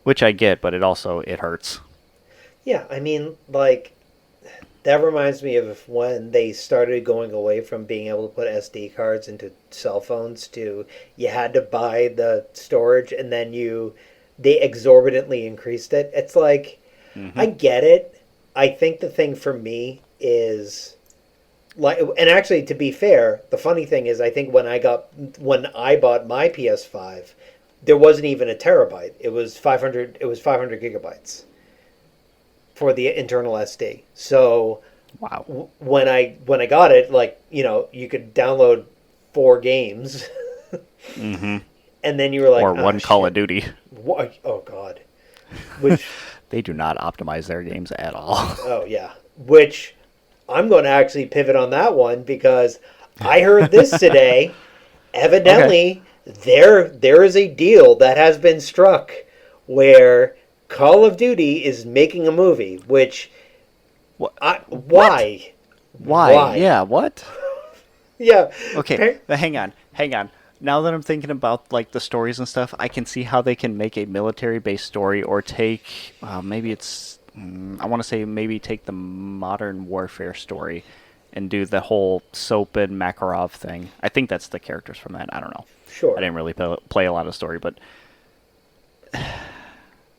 which I get, but it hurts. Yeah, I mean, like that reminds me of when they started going away from being able to put SD cards into cell phones to you had to buy the storage and then they exorbitantly increased it. It's like I get it. I think the thing for me is like, and actually, to be fair, the funny thing is, I think when I bought my PS5, there wasn't even a terabyte. It was 500. It was 500 gigabytes for the internal SD. So, wow. When I got it, like you could download 4 games, and then you were like, or one Call of Duty. What? Oh God, which They do not optimize their games at all. Oh yeah, which I'm going to actually pivot on that one because I heard this today. Okay. Evidently, there is a deal that has been struck where Call of Duty is making a movie. Which What? What? why? Why? Why? Yeah, what? Yeah. Okay, but hang on, hang on. Now that I'm thinking about like the stories and stuff, I can see how they can make a military-based story or take maybe it's I want to say maybe take the modern warfare story and do the whole Soap and Makarov thing. I think that's the characters from that. I don't know. Sure. I didn't really play a lot of story, but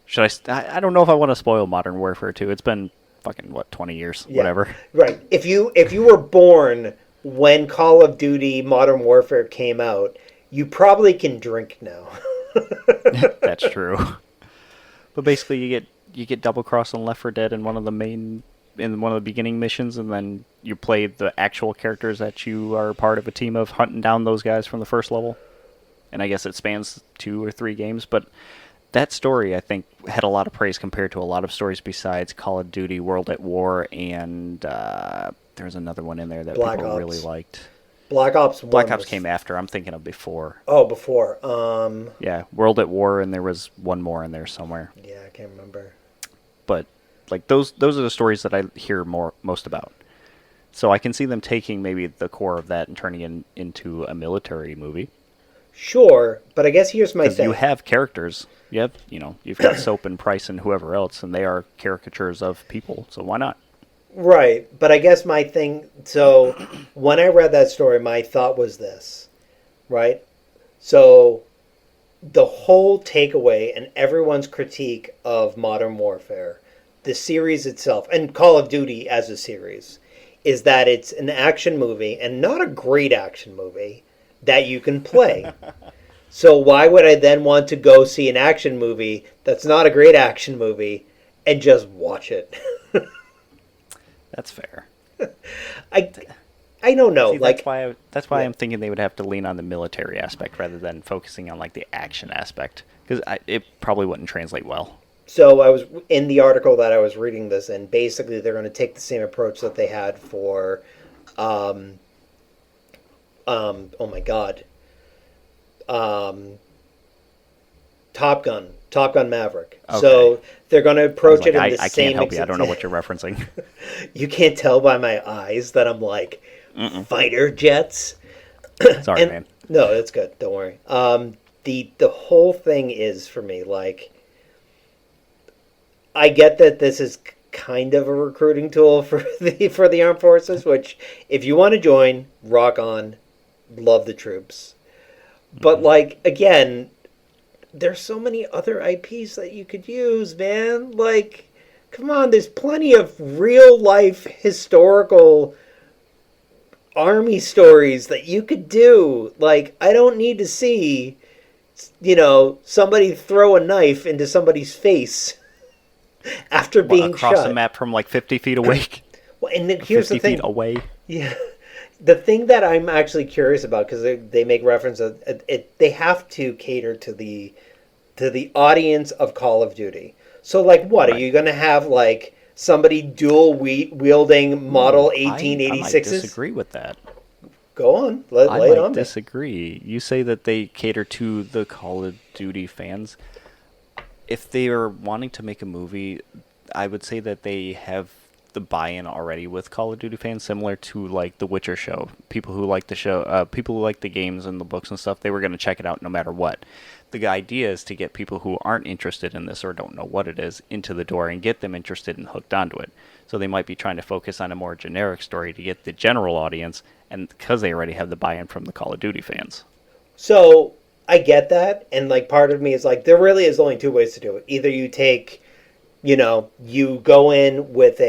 should I don't know if I want to spoil Modern Warfare 2. It's been fucking what 20 years, Yeah. whatever. Right. If you were born when Call of Duty Modern Warfare came out, you probably can drink now. That's true. But basically, you get double crossed on Left 4 Dead in one of the beginning missions, and then you play the actual characters that you are part of a team of hunting down those guys from the first level. And I guess it spans 2 or 3 games, but that story I think had a lot of praise compared to a lot of stories besides Call of Duty, World at War, and there's another one in there that Black people Ops. really liked. Black Ops 1 Black Ops was- came after. I'm thinking of before. Oh, before. Yeah, World at War, and there was one more in there somewhere. Yeah, I can't remember. But like those are the stories that I hear most about. So I can see them taking maybe the core of that and turning it into a military movie. Sure, but I guess here's my Because thing. you have characters. You've got Soap and Price and whoever else, and they are caricatures of people. So why not? Right, but I guess my thing. So when I read that story, my thought was this, right? So the whole takeaway and everyone's critique of Modern Warfare, the series itself, and Call of Duty as a series, is that it's an action movie and not a great action movie that you can play. So why would I then want to go see an action movie that's not a great action movie and just watch it? That's fair. I don't know. See, like that's why yeah. I'm thinking they would have to lean on the military aspect rather than focusing on like the action aspect, because it probably wouldn't translate well. So I was in the article that I was reading this, and basically they're going to take the same approach that they had for, oh my God, Top Gun Maverick. Okay. So they're going to I was approach like, it in I the can't same. help you. I don't know what you're referencing. You can't tell by my eyes that I'm like fighter jets. Sorry, And- man. No, it's good. Don't worry. The whole thing is for me like. I get that this is kind of a recruiting tool for the armed forces, which if you want to join, rock on, love the troops. But like again, there's so many other IPs that you could use, man. Like, come on, there's plenty of real life historical army stories that you could do. Like, I don't need to see, somebody throw a knife into somebody's face after being Across shot. the map from like 50 feet away. Well, and then here's 50 the thing. feet away. Yeah, the thing that I'm actually curious about because they make reference they have to cater to the audience of Call of Duty. So like, what Right. are you going to have like somebody dual wielding Model I might 1886s? disagree with that. Go on, I lay it might on me. disagree. You say that they cater to the Call of Duty fans. If they are wanting to make a movie, I would say that they have the buy-in already with Call of Duty fans, similar to like the Witcher show. People who like the show, people who like the games and the books and stuff, they were going to check it out no matter what. The idea is to get people who aren't interested in this or don't know what it is into the door and get them interested and hooked onto it. So they might be trying to focus on a more generic story to get the general audience, and because they already have the buy-in from the Call of Duty fans. So I get that, and like part of me is like, there really is only two ways to do it. Either you take, you go in with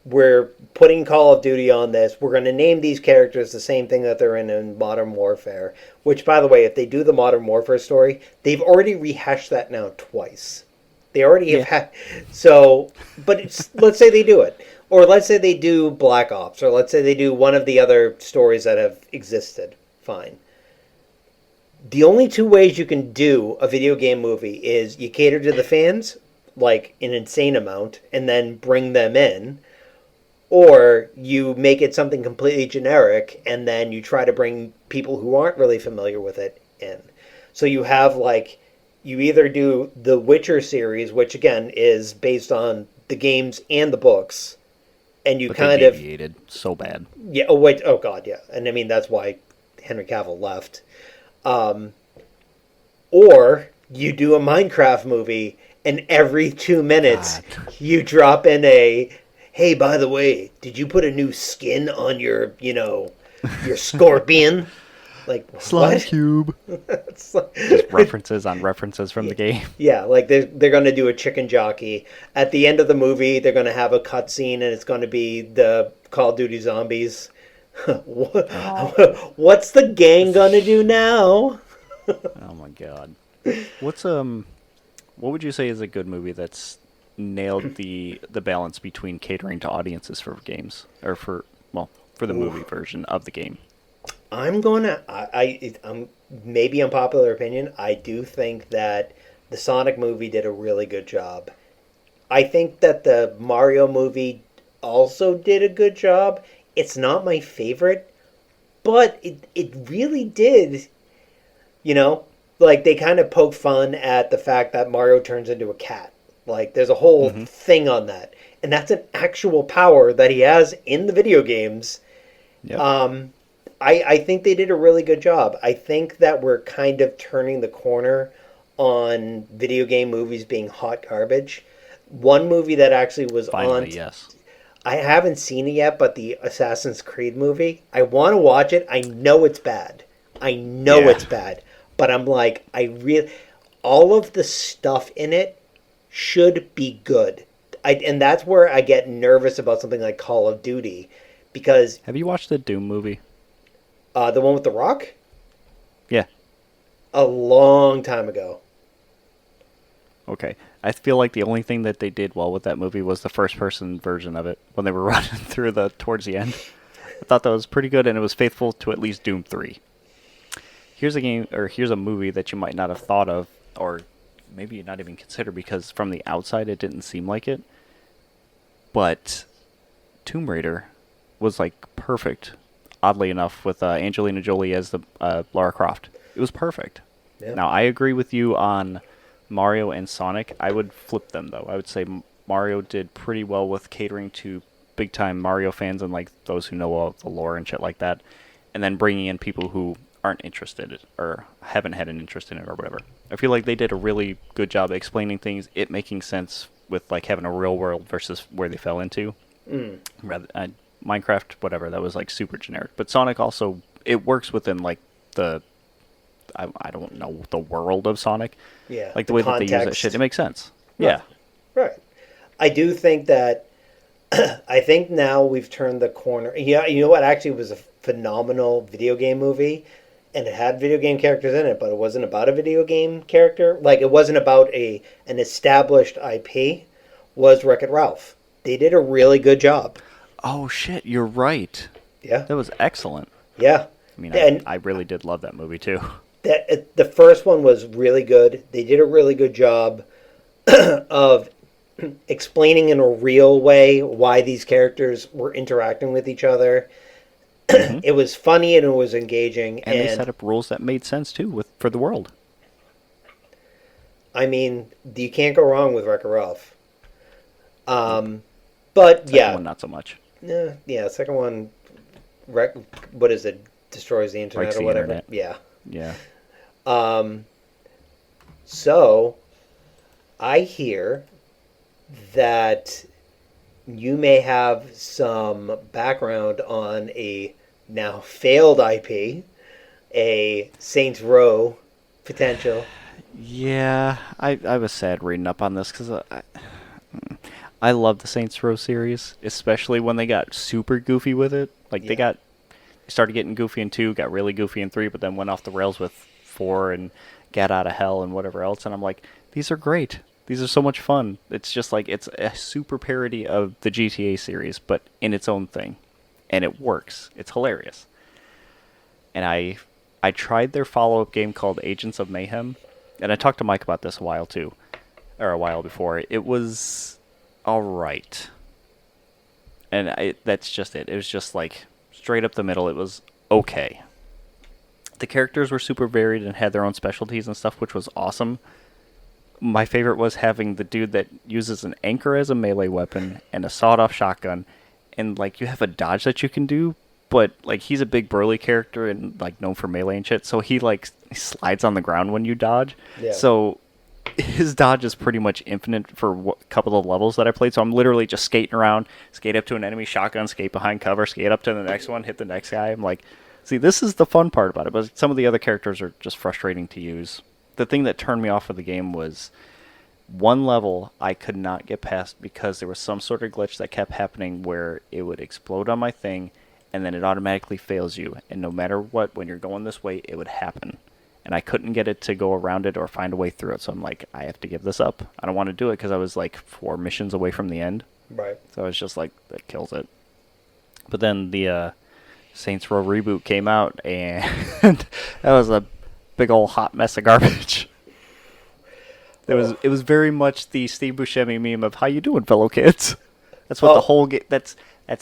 we're putting Call of Duty on this. We're going to name these characters the same thing that they're in Modern Warfare. Which, by the way, if they do the Modern Warfare story, they've already rehashed that now twice. They already have had. So, but let's say they do it. Or let's say they do Black Ops. Or let's say they do one of the other stories that have existed. Fine. The only two ways you can do a video game movie is you cater to the fans like an insane amount and then bring them in, or you make it something completely generic and then you try to bring people who aren't really familiar with it in. So you have like you either do the Witcher series, which again is based on the games and the books, and you But they kind of deviated so bad. yeah. Oh wait. Oh god. Yeah. And I mean that's why Henry Cavill left. Um, or you do a Minecraft movie, and every 2 minutes God. you drop in a, hey, by the way, did you put a new skin on your, your scorpion? Like Slime what? Cube. It's like- Just references on references from the game. yeah, like they're going to do a chicken jockey at the end of the movie. They're going to have a cutscene, and it's going to be the Call of Duty zombies. What's the gang going to do now? Oh my god. What's what would you say is a good movie that's nailed the balance between catering to audiences for games or for the movie version of the game? I'm going to. I'm maybe unpopular opinion. I do think that the Sonic movie did a really good job. I think that the Mario movie also did a good job. It's not my favorite, but it really did. Like they kind of poke fun at the fact that Mario turns into a cat. Like there's a whole thing on that, and that's an actual power that he has in the video games. Yep. I think they did a really good job. I think that we're kind of turning the corner on video game movies being hot garbage. One movie that actually was Finally, on. yes. I haven't seen it yet, but the Assassin's Creed movie. I want to watch it. I know it's bad. I know Yeah. it's bad. But I'm like, all of the stuff in it should be good. And that's where I get nervous about something like Call of Duty, because Have you watched the Doom movie? the one with The Rock, Yeah. a long time ago. Okay. I feel like the only thing that they did well with that movie was the first person version of it when they were running through towards the end. I thought that was pretty good, and it was faithful to at least Doom 3. Here's a movie that you might not have thought of, or maybe not even consider, because from the outside it didn't seem like it. But Tomb Raider was like perfect, oddly enough, with Angelina Jolie as the Lara Croft. It was perfect. Yeah. Now I agree with you on Mario and Sonic. I would flip them though. I would say Mario did pretty well with catering to big time Mario fans and like those who know all the lore and shit like that, and then bringing in people who aren't interested or haven't had an interest in it or whatever. I feel like they did a really good job explaining things, it making sense with like having a real world versus where they fell into. Rather, Minecraft, whatever, that was like super generic. But Sonic also, it works within like I don't know, the world of Sonic. Yeah, Like the way that they use that shit, it makes sense. Yeah. Right. I do think that I think now we've turned the corner. Yeah, you know what actually was a phenomenal video game movie, and it had video game characters in it, but it wasn't about a video game character. Like it wasn't about an established IP. Was Wreck-It Ralph? They did a really good job. Oh shit, you're right. Yeah. That was excellent. Yeah. I mean, And I really did love that movie too. the first one was really good. They did a really good job of explaining in a real way why these characters were interacting with each other. It was funny and it was engaging, And they set up rules that made sense too for the world. I mean, you can't go wrong with Wreck-It Ralph. But Second one, not so much. yeah, second one, what is it? Destroys the internet Breaks or the whatever. internet. Yeah. Yeah. So I hear that you may have some background on a now failed IP, a Saints Row potential. Yeah, I was sad reading up on this because I love the Saints Row series, especially when they got super goofy with it. Like they started getting goofy in 2, got really goofy in 3, but then went off the rails with 4 and Gat Out of Hell and whatever else. And I'm like, these are great. These are so much fun. It's just like it's a super parody of the GTA series, but in its own thing, and it works. It's hilarious. And I tried their follow-up game called Agents of Mayhem, and I talked to Mike about this a while too. or a while before. It was all right, and that's just it. It was just like straight up the middle. It was okay. The characters were super varied and had their own specialties and stuff, which was awesome. My favorite was having the dude that uses an anchor as a melee weapon and a sawed-off shotgun, and like you have a dodge that you can do, but like he's a big burly character and like known for melee and shit, so he like slides on the ground when you dodge. Yeah. So his dodge is pretty much infinite for a couple of levels that I played. So I'm literally just skating around, skate up to an enemy shotgun, skate behind cover, skate up to the next one, hit the next guy. I'm like, see, this is the fun part about it, but some of the other characters are just frustrating to use. The thing that turned me off of the game was one level I could not get past because there was some sort of glitch that kept happening where it would explode on my thing and then it automatically fails you. And no matter what, when you're going this way, it would happen. And I couldn't get it to go around it or find a way through it. So I'm like, I have to give this up. I don't want to do it because I was like 4 missions away from the end. Right. So I was just like, that kills it. But then the Saints Row reboot came out, and that was a big old hot mess of garbage. It was very much the Steve Buscemi meme of "How you doing, fellow kids?" That's what the whole game. That's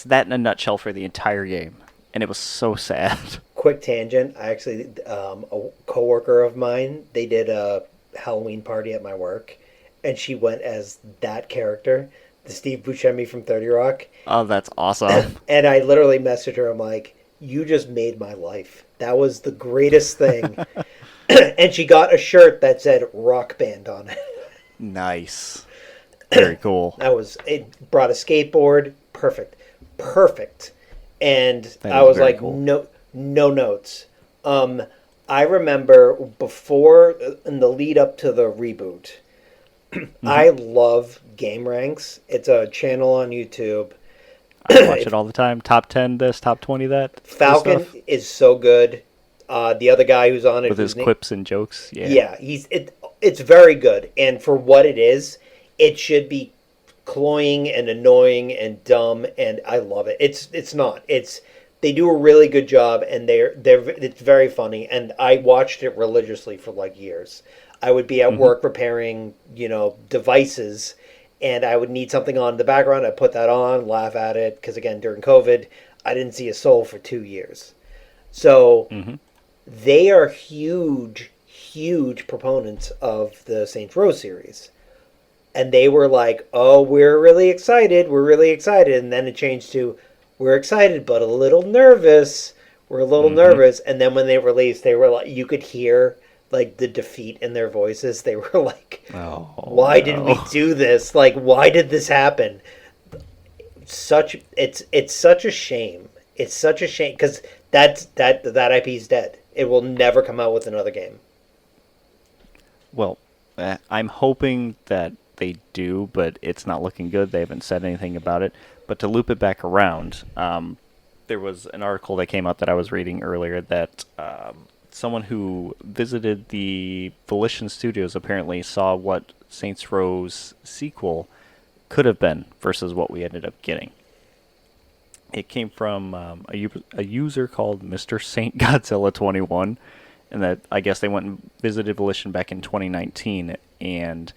that in a nutshell for the entire game, and it was so sad. Quick tangent. I actually, a coworker of mine, they did a Halloween party at my work, and she went as that character, the Steve Buscemi from 30 Rock. Oh, that's awesome. And I literally messaged her. I'm like, you just made my life. That was the greatest thing. And she got a shirt that said Rock Band on it. Nice. Very cool. It brought a skateboard. Perfect. And That I is was very like, cool. no notes. I remember before, in the lead up to the reboot, I love Game Ranks. It's a channel on YouTube. I watch it all the time. Top 10 this, top 20 that. Falcon stuff. is so good. The other guy who's on it With his quips and jokes. Yeah, it's very good. And for what it is, it should be cloying and annoying and dumb, and I love it. It's not. They do a really good job, and it's very funny. And I watched it religiously for like years. I would be at work repairing, devices, and I would need something on in the background. I'd put that on, laugh at it, because again, during COVID, I didn't see a soul for 2 years. So they are huge proponents of the Saints Row series. And they were like, oh, we're really excited. And then it changed to, we're excited, but a little nervous. We're a little nervous. And then when they released, they were like, you could hear like the defeat in their voices. They were like, why did we do this? Like, why did this happen? It's such a shame. It's such a shame because that IP is dead. It will never come out with another game. Well, I'm hoping that they do, but it's not looking good. They haven't said anything about it. But to loop it back around, there was an article that came out that I was reading earlier that someone who visited the Volition Studios apparently saw what Saints Row's sequel could have been versus what we ended up getting. It came from a user called Mr. Saint Godzilla 21, and that I guess they went and visited Volition back in 2019, and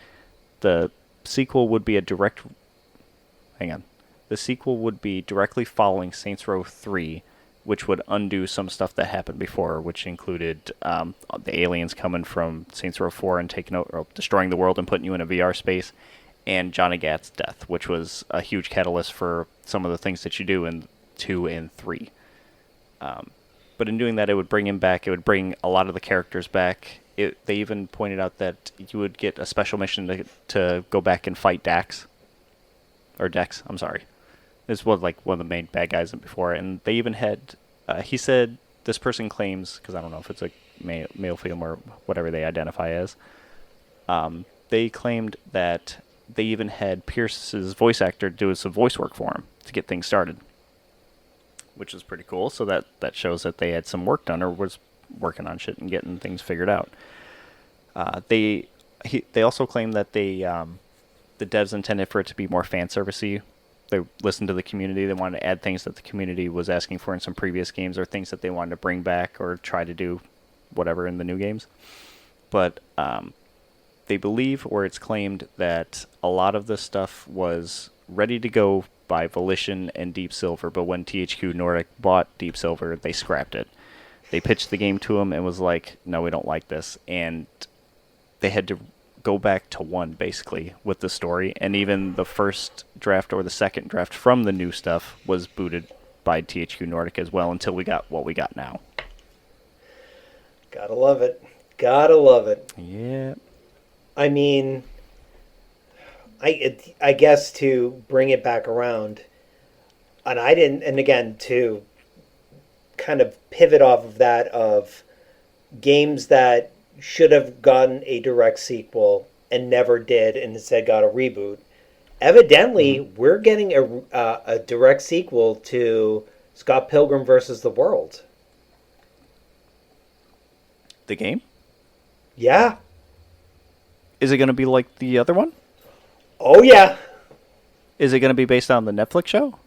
the sequel would be the sequel would be directly following Saints Row 3, which would undo some stuff that happened before, which included the aliens coming from Saints Row 4 and taking over, or destroying the world and putting you in a VR space, and Johnny Gat's death, which was a huge catalyst for some of the things that you do in 2 and 3. But in doing that, it would bring him back. It would bring a lot of the characters back. They even pointed out that you would get a special mission to go back and fight Dex. I'm sorry. This was like one of the main bad guys before. And they even had, he said, this person claims, because I don't know if it's a male, female, or whatever they identify as, they claimed that they even had Pierce's voice actor do some voice work for him to get things started, which is pretty cool. So that shows that they had some work done or was working on shit and getting things figured out. They also claim that the devs intended for it to be more fan servicey. They listened to the community. They wanted to add things that the community was asking for in some previous games, or things that they wanted to bring back or try to do whatever in the new games. But they believe, or it's claimed, that a lot of the stuff was ready to go by Volition and Deep Silver, but when THQ Nordic bought Deep Silver, they scrapped it. They pitched the game to them and was like, no, we don't like this. And they had to go back to one, basically, with the story. And even the first draft or the second draft from the new stuff was booted by THQ Nordic as well until we got what we got now. Gotta love it. Gotta love it. Yeah. I mean, I guess to bring it back around, and I didn't, and again, to kind of pivot off of that, of games that should have gotten a direct sequel and never did and instead got a reboot. Evidently, we're getting a direct sequel to Scott Pilgrim versus the World. The game? Yeah. Is it going to be like the other one? Oh, yeah. Is it going to be based on the Netflix show?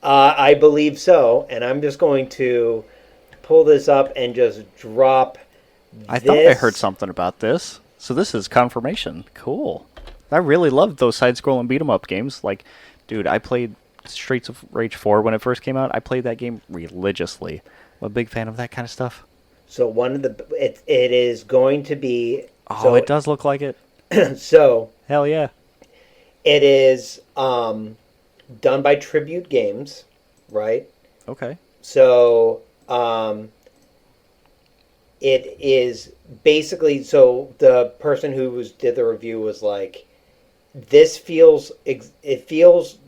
I believe so. And I'm just going to pull this up and just drop I thought I heard something about this. So this is confirmation. Cool. I really loved those side-scrolling beat-em-up games. Like, dude, I played Streets of Rage 4 when it first came out. I played that game religiously. I'm a big fan of that kind of stuff. So one of the... It is going to be... Oh, so, it does look like it. So... Hell yeah. It is done by Tribute Games, right? Okay. So it is basically, so the person who did the review was like, it feels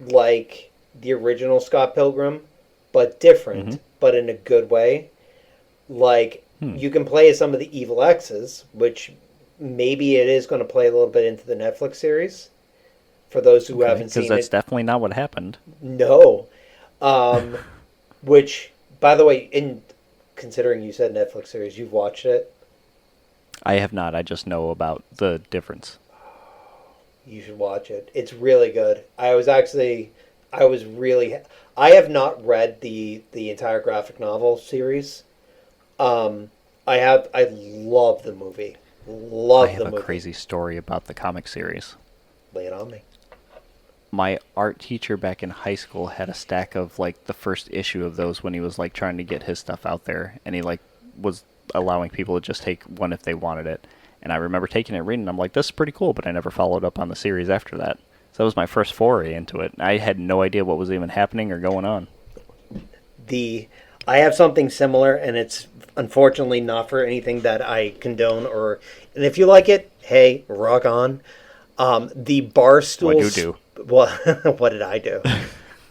like the original Scott Pilgrim, but different, but in a good way. Like, you can play as some of the evil X's, which maybe it is going to play a little bit into the Netflix series. For those who haven't seen it. Because that's definitely not what happened. No. Which, by the way, considering you said Netflix series, you've watched it? I have not. I just know about the difference. You should watch it. It's really good. I have not read the entire graphic novel series. I love the movie. I have a crazy story about the comic series. Lay it on me. My art teacher back in high school had a stack of like the first issue of those when he was like trying to get his stuff out there, and he like was allowing people to just take one if they wanted it. And I remember taking it, reading, I'm like, this is pretty cool, but I never followed up on the series after that. So that was my first foray into it. I had no idea what was even happening or going on. I have something similar, and it's unfortunately not for anything that I condone, and if you like it, hey, rock on. The Barstool... What'd you do? Well, what did I do?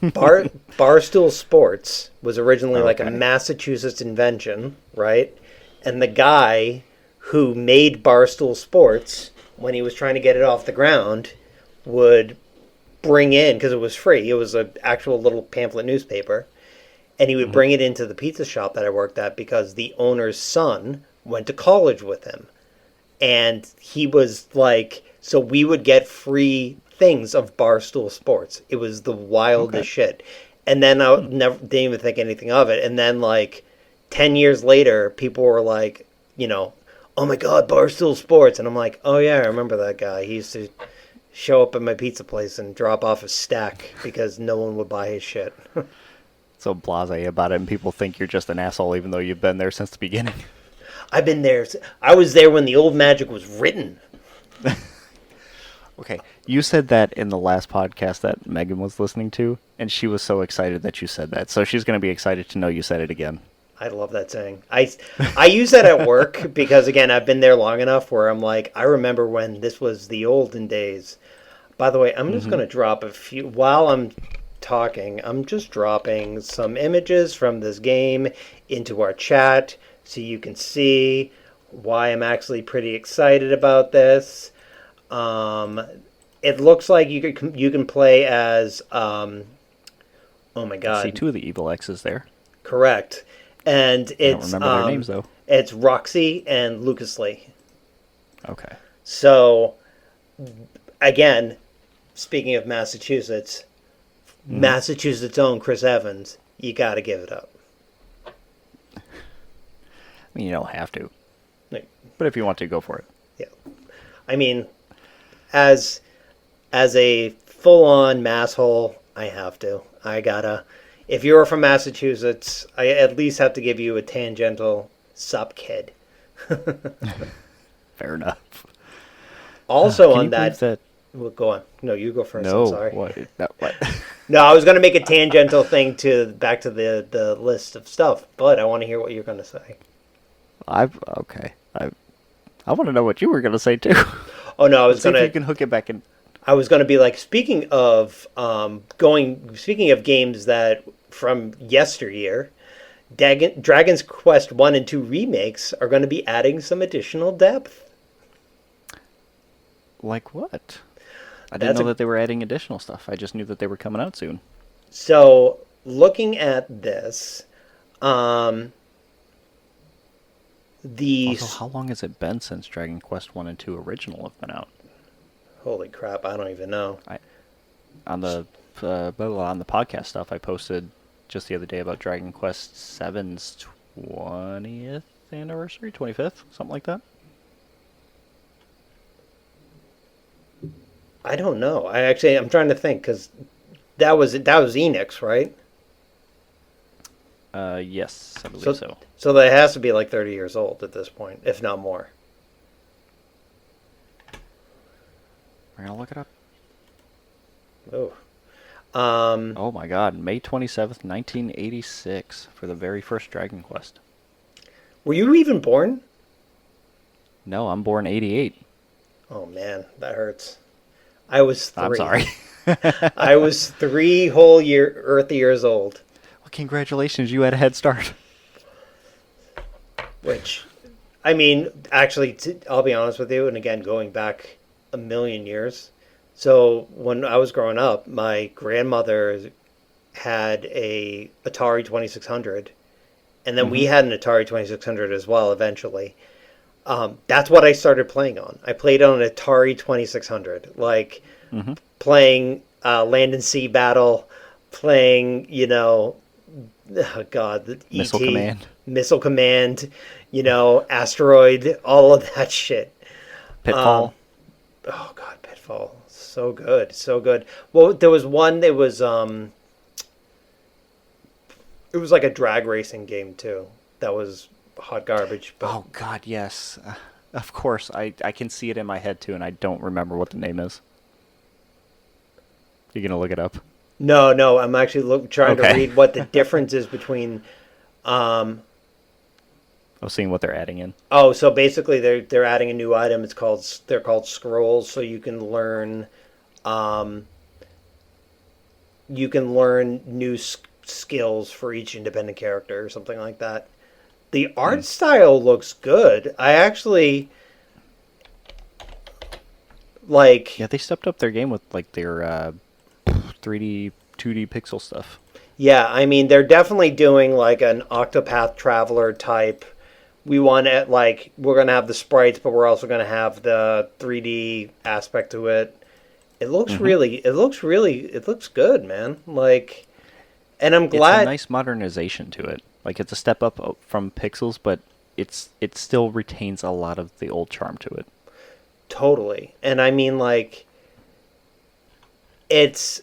Barstool Sports was originally like a Massachusetts invention, right? And the guy who made Barstool Sports, when he was trying to get it off the ground, would bring in, because it was free, it was an actual little pamphlet newspaper, and he would bring it into the pizza shop that I worked at because the owner's son went to college with him. And he was like... So we would get free things of Barstool Sports. It was the wildest shit. And then I didn't even think anything of it. And then, like, 10 years later, people were like, oh my God, Barstool Sports. And I'm like, oh yeah, I remember that guy. He used to show up at my pizza place and drop off a stack because no one would buy his shit. So blasé about it, and people think you're just an asshole even though you've been there since the beginning. I've been there. I was there when the old magic was written. Okay, you said that in the last podcast that Megan was listening to, and she was so excited that you said that. So she's going to be excited to know you said it again. I love that saying. I use that at work because, again, I've been there long enough where I'm like, I remember when this was the olden days. By the way, I'm just going to drop a few... While I'm talking, I'm just dropping some images from this game into our chat so you can see why I'm actually pretty excited about this. It looks like you can play as oh my God, I see two of the evil X's there. Correct, and it's I don't remember their names though. It's Roxy and Lucas Lee. Okay. So again, speaking of Massachusetts, Massachusetts' own Chris Evans, you got to give it up. I mean, you don't have to, Like, but if you want to, go for it. Yeah. I mean, as a full-on masshole, I have to. I gotta. If you're from Massachusetts, I at least have to give you a tangential sup kid. Fair enough. Also Can you on believe that, that? well, go on. No, you go first. I'm No, sorry. what? No, what? No, I was going to make a tangential thing to back to the list of stuff, but I want to hear what you're going to say. Okay. I want to know what you were gonna say too. Oh no, Let's see if you can hook it back in. I was going to be like, speaking of games that from yesteryear, Dragon's Quest 1 and 2 remakes are going to be adding some additional depth. Like what? I didn't That's know a, that they were adding additional stuff. I just knew that they were coming out soon. so looking at this, um, the Also, how long has it been since Dragon Quest 1 and 2 original have been out? holy crap, I don't even know. On the on the podcast stuff I posted just the other day about Dragon Quest 7's 20th anniversary, 25th, something like that. I don't know. I'm trying to think because that was Enix, right? Yes, I believe So so. so that has to be like 30 years old at this point, if not more. We're gonna look it up. Oh. Oh my God, May 27th, 1986, for the very first Dragon Quest. Were you even born? No, I'm born 88. Oh man, that hurts. I was 3. I'm sorry. I was 3 whole Earth years old. Well, congratulations, you had a head start. Which, I mean, actually, I'll be honest with you, and again, going back a million years. So when I was growing up, my grandmother had a Atari 2600, and then we Mm-hmm. had an Atari 2600 as well eventually. That's what I started playing on. I played on an Atari 2600, like Mm-hmm. playing Land and Sea Battle, playing, oh God, the Missile ET, Command. Missile Command, Asteroid, all of that shit. Pitfall. Oh God, Pitfall, so good, so good. Well, there was one that was it was like a drag racing game too. That was hot garbage. But Oh God, yes. Of course, I can see it in my head too, and I don't remember what the name is. You gonna look it up? no, I'm actually trying to Okay. read what the difference is between. Um, I was seeing what they're adding in. oh, so basically they're adding a new item. They're called scrolls, so um, you can learn new skills for each independent character or something like that. The art style looks good. I actually like. Yeah, they stepped up their game with like their 3D, 2D pixel stuff. Yeah, I mean they're definitely doing like an Octopath Traveler type. We want it like we're gonna have the sprites, but we're also gonna have the 3D aspect to it. Mm-hmm. It looks good, man. Like, and I'm It's a glad. nice modernization to it. Like it's a step up from pixels, but it still retains a lot of the old charm to it. Totally. And I mean, like, it's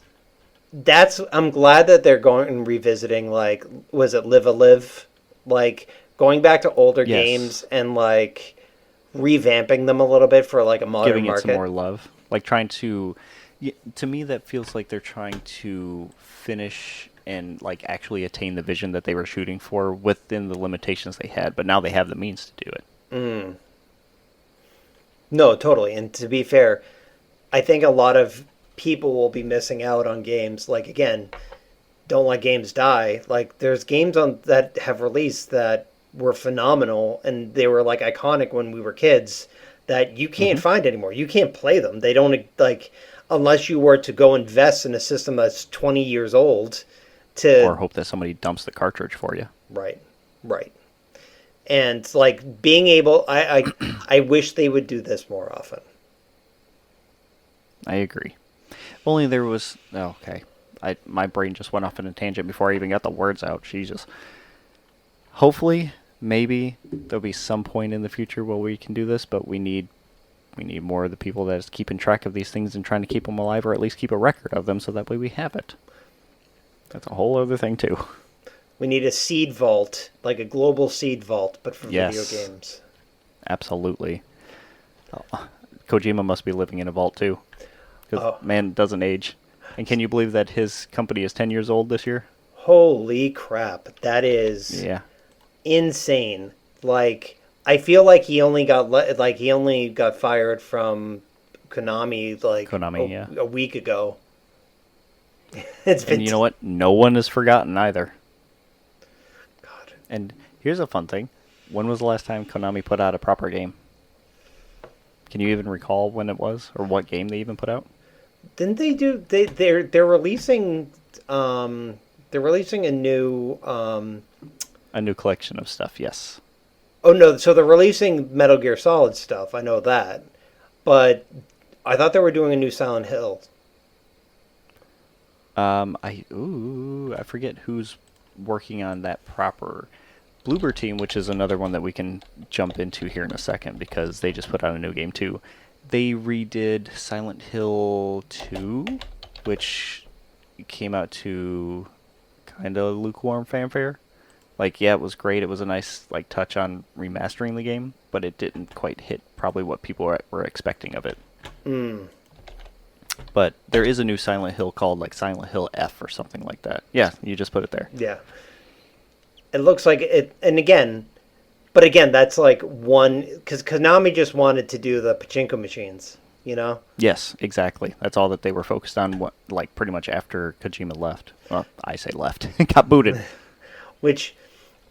I'm glad that they're going and revisiting, like, was it Live a Live? Like, going back to older Yes, games and, like, revamping them a little bit for, like, a modern giving it some market. more love. Like trying to, to me, that feels like they're trying to finish and like actually attain the vision that they were shooting for within the limitations they had. But now they have the means to do it. Mm. No, totally. And to be fair, I think a lot of people will be missing out on games. Like, again, don't let games die. Like, there's games on that have released that were phenomenal and they were like iconic when we were kids that you can't Hmm. find anymore. You can't play them. They don't like unless you were to go invest in a system that's 20 years old Or to hope that somebody dumps the cartridge for you. right, right. And like being able I wish they would do this more often. I agree. If only there was. Oh, okay. My brain just went off in a tangent before I even got the words out. Jesus. Hopefully, maybe there'll be some point in the future where we can do this, but we need we need more of the people that's keeping track of these things and trying to keep them alive, or at least keep a record of them, so that way we have it. That's a whole other thing too. We need a seed vault, like a global seed vault, but for Yes. video games. Absolutely. Kojima must be living in a vault too, because man doesn't age. And can you believe that his company is 10 years old this year? Holy crap, that is Yeah. insane. Like, I feel like he only got fired from Konami Konami, a week ago. It's been And you know what? No one is forgotten either. God. And here's a fun thing. When was the last time Konami put out a proper game? Can you even recall when it was, or what game they even put out? Didn't they do? They're releasing a new. A new collection of stuff, yes. Oh no! So they're releasing Metal Gear Solid stuff. I know that, but I thought they were doing a new Silent Hill. I forget who's working on that proper. Bloober Team, which is another one that we can jump into here in a second, because they just put out a new game too. They redid Silent Hill 2, which came out to kind of lukewarm fanfare. Like, yeah, it was great. It was a nice touch on remastering the game, but it didn't quite hit probably what people were expecting of it. Mm. But there is a new Silent Hill called Silent Hill F or something like that. Yeah, you just put it there. Yeah. It looks like it, and again, that's one, because Konami just wanted to do the pachinko machines, you know? Yes, exactly. That's all that they were focused on, pretty much after Kojima left. Well, I say left. Got booted. Which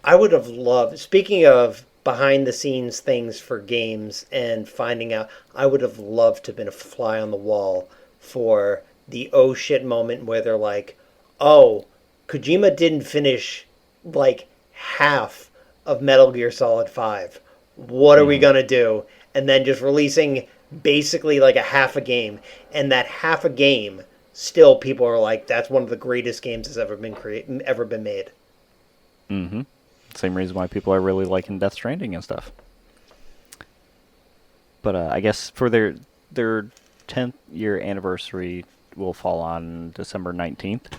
I would have loved. Speaking of behind the scenes things for games and finding out, I would have loved to have been a fly on the wall for the oh shit moment where they're like, oh, Kojima didn't finish half of Metal Gear Solid 5. What are we going to do? And then just releasing basically a half a game. And that half a game, still people are like, that's one of the greatest games that's ever been made. Mm-hmm. Same reason why people are really liking Death Stranding and stuff. But I guess for their 10th year anniversary will fall on December 19th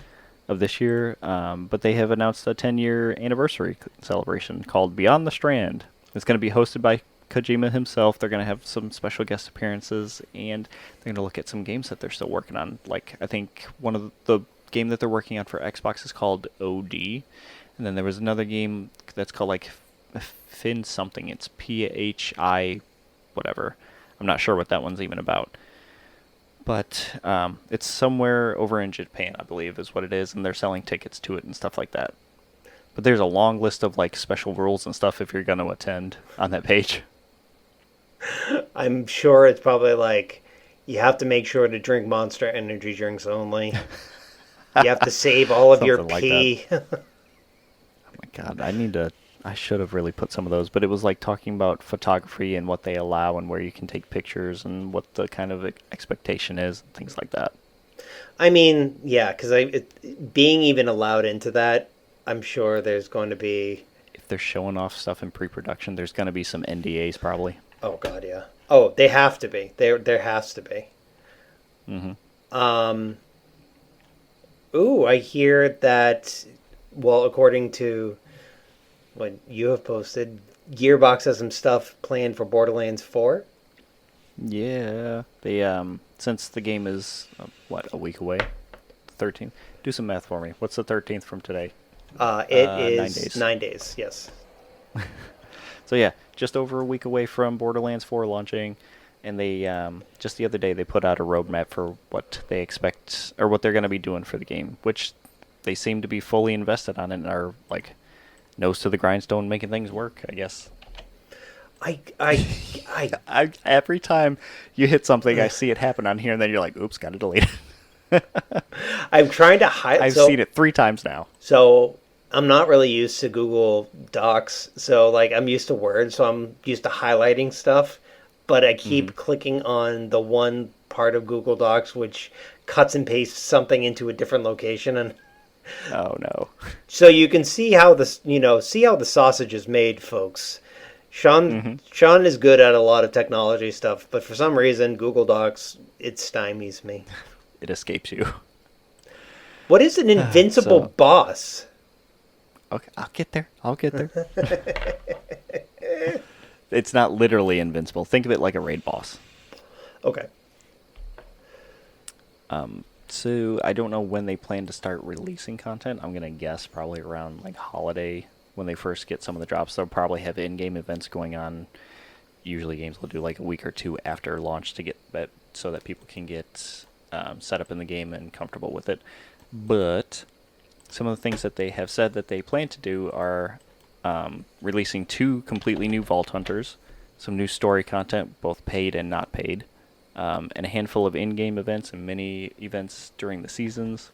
of this year. But they have announced a 10-year anniversary celebration called Beyond the Strand. It's going to be hosted by Kojima himself. They're going to have some special guest appearances, and they're going to look at some games that they're still working on. I think one of the game that they're working on for Xbox is called OD. And then there was another game that's called Fin something. It's PHI whatever. I'm not sure what that one's even about. But it's somewhere over in Japan, I believe, is what it is, and they're selling tickets to it and stuff like that. But there's a long list of special rules and stuff if you're going to attend on that page. I'm sure it's probably you have to make sure to drink Monster Energy drinks only. You have to save all of your pee. Oh my god, I should have really put some of those, but it was talking about photography and what they allow and where you can take pictures and what the kind of expectation is, things like that. I mean, yeah, because being even allowed into that, I'm sure there's going to be... If they're showing off stuff in pre-production, there's going to be some NDAs probably. Oh god, yeah. Oh, they have to be. There has to be. Mm-hmm. Ooh, I hear that, well, according to what you have posted, Gearbox has some stuff planned for Borderlands 4. Yeah, they since the game is a week away, 13th. Do some math for me. What's the 13th from today? It is 9 days. 9 days. Yes. So yeah, just over a week away from Borderlands 4 launching, and they just the other day they put out a roadmap for what they expect or what they're going to be doing for the game, which they seem to be fully invested on it and are nose to the grindstone making things work, I guess. I every time you hit something, I see it happen on here, and then you're like, oops, gotta delete it. I'm trying to hide. I've seen it 3 times now. So I'm not really used to Google Docs. So I'm used to Word. So I'm used to highlighting stuff. But I keep clicking on the one part of Google Docs which cuts and pastes something into a different location, and Oh no. so you can see how the sausage is made, folks. Sean is good at a lot of technology stuff, but for some reason, Google Docs it stymies me. It escapes you. What is an invincible So, boss? okay, I'll get there. I'll get there. It's not literally invincible. Think of it like a raid boss. Okay. So I don't know when they plan to start releasing content. I'm gonna guess probably around like holiday when they first get some of the drops. They'll probably have in-game events going on. Usually games will do like a week or two after launch to get that so that people can get set up in the game and comfortable with it. But some of the things that they have said that they plan to do are releasing 2 completely new Vault Hunters, some new story content, both paid and not paid, and a handful of in-game events and mini events during the seasons.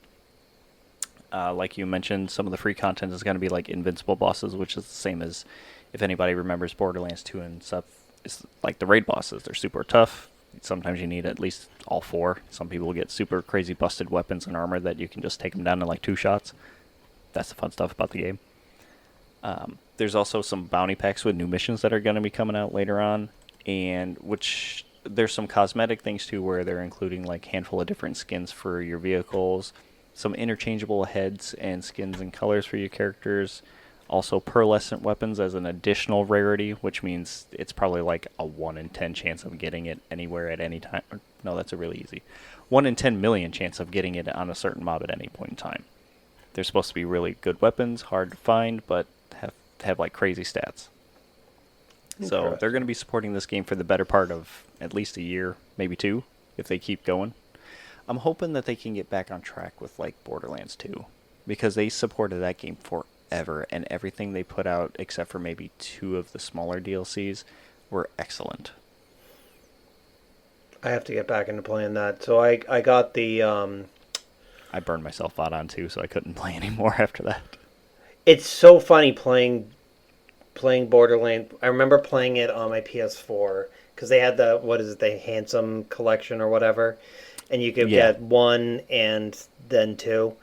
Like you mentioned, some of the free content is going to be like invincible bosses, which is the same as, if anybody remembers Borderlands 2 and stuff, it's like the raid bosses. They're super tough. Sometimes you need at least all 4. Some people get super crazy busted weapons and armor that you can just take them down in like 2 shots. That's the fun stuff about the game. There's also some bounty packs with new missions that are going to be coming out later on, and which there's some cosmetic things too, where they're including like a handful of different skins for your vehicles, some interchangeable heads and skins and colors for your characters, also pearlescent weapons as an additional rarity, which means it's probably like a 1 in 10 chance of getting it anywhere at any time. No, that's a really easy 1 in 10 million chance of getting it on a certain mob at any point in time. They're supposed to be really good weapons, hard to find, but have like crazy stats. So they're going to be supporting this game for the better part of at least a year, maybe 2, if they keep going. I'm hoping that they can get back on track with like Borderlands 2, because they supported that game forever, and everything they put out, except for maybe 2 of the smaller DLCs, were excellent. I have to get back into playing that. So I got the I burned myself out on 2, so I couldn't play anymore after that. it's so funny playing Borderlands. I remember playing it on my PS4 because they had the what is it, the Handsome Collection or whatever, and you could Yeah. get 1 and then 2.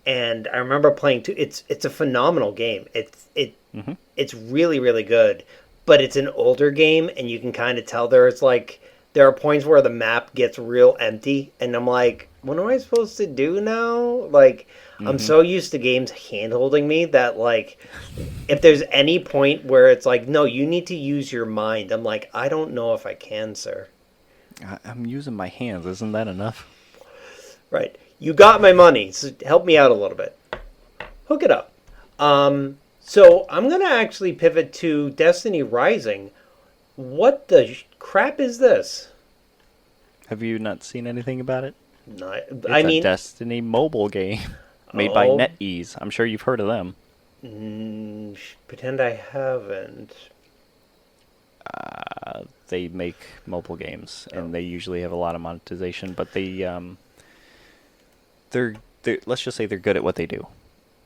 And I remember playing 2. It's a phenomenal game. Mm-hmm. It's really really good, but it's an older game, and you can kind of tell there are points where the map gets real empty, and I'm like, what am I supposed to do now? Like, I'm Mm-hmm. so used to games handholding me that, like, if there's any point where it's like, no, you need to use your mind, I'm like, I don't know if I can, sir. I'm using my hands. Isn't that enough? Right. You got my money, so help me out a little bit. Hook it up. So I'm going to actually pivot to Destiny Rising. What the crap is this? Have you not seen anything about it? Not, I It's a mean, Destiny mobile game made by oh, NetEase. I'm sure you've heard of them. pretend I haven't. They make mobile games, Oh. and they usually have a lot of monetization. But they're let's just say they're good at what they do.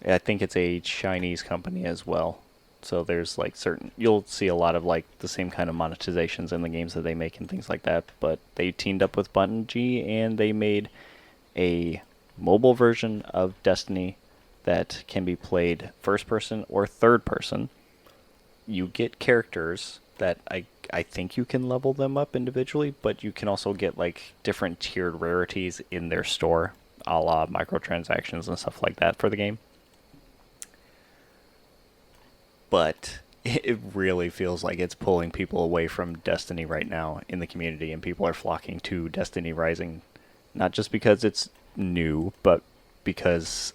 I think it's a Chinese company as well. So there's like you'll see a lot of like the same kind of monetizations in the games that they make and things like that. But they teamed up with Bungie and they made a mobile version of Destiny that can be played first person or third person. You get characters that I think you can level them up individually, but you can also get like different tiered rarities in their store, a la microtransactions and stuff like that for the game. But it really feels like it's pulling people away from Destiny right now in the community, and people are flocking to Destiny Rising, not just because it's new, but because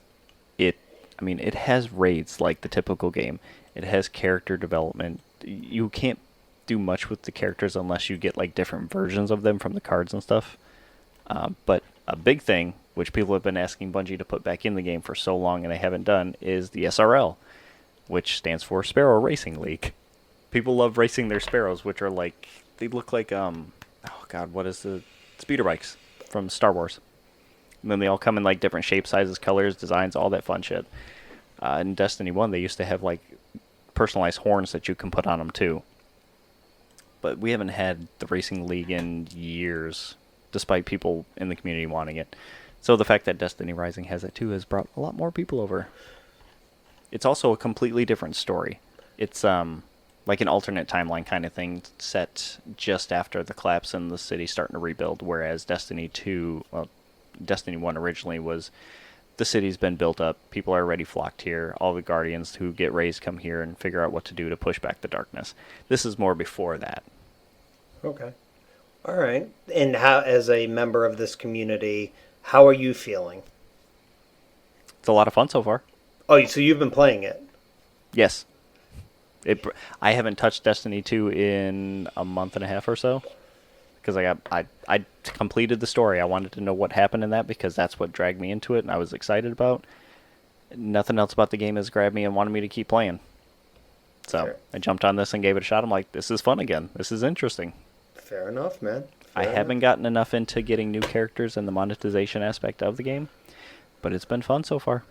it has raids like the typical game. It has character development. You can't do much with the characters unless you get like different versions of them from the cards and stuff. But a big thing, which people have been asking Bungie to put back in the game for so long and they haven't done, is the SRL, which stands for Sparrow Racing League. People love racing their sparrows, which are like, they look like oh god, what is the speeder bikes from Star Wars? And then they all come in like different shapes, sizes, colors, designs, all that fun shit. In Destiny 1, they used to have like personalized horns that you can put on them too. But we haven't had the Racing League in years, despite people in the community wanting it. So the fact that Destiny Rising has it too has brought a lot more people over. It's also a completely different story. It's like an alternate timeline kind of thing set just after the collapse and the city starting to rebuild. Whereas Destiny 2, well, Destiny 1 originally was the city's been built up, people are already flocked here, all the guardians who get raised come here and figure out what to do to push back the darkness. This is more before that. Okay. All right. And how, as a member of this community, how are you feeling? It's a lot of fun so far. Oh, so you've been playing it? Yes. I haven't touched Destiny 2 in a month and a half or so. Because I completed the story. I wanted to know what happened in that because that's what dragged me into it and I was excited about. Nothing else about the game has grabbed me and wanted me to keep playing. So Sure. I jumped on this and gave it a shot. I'm like, this is fun again. This is interesting. Fair enough, man. I haven't gotten enough into getting new characters and the monetization aspect of the game, but it's been fun so far.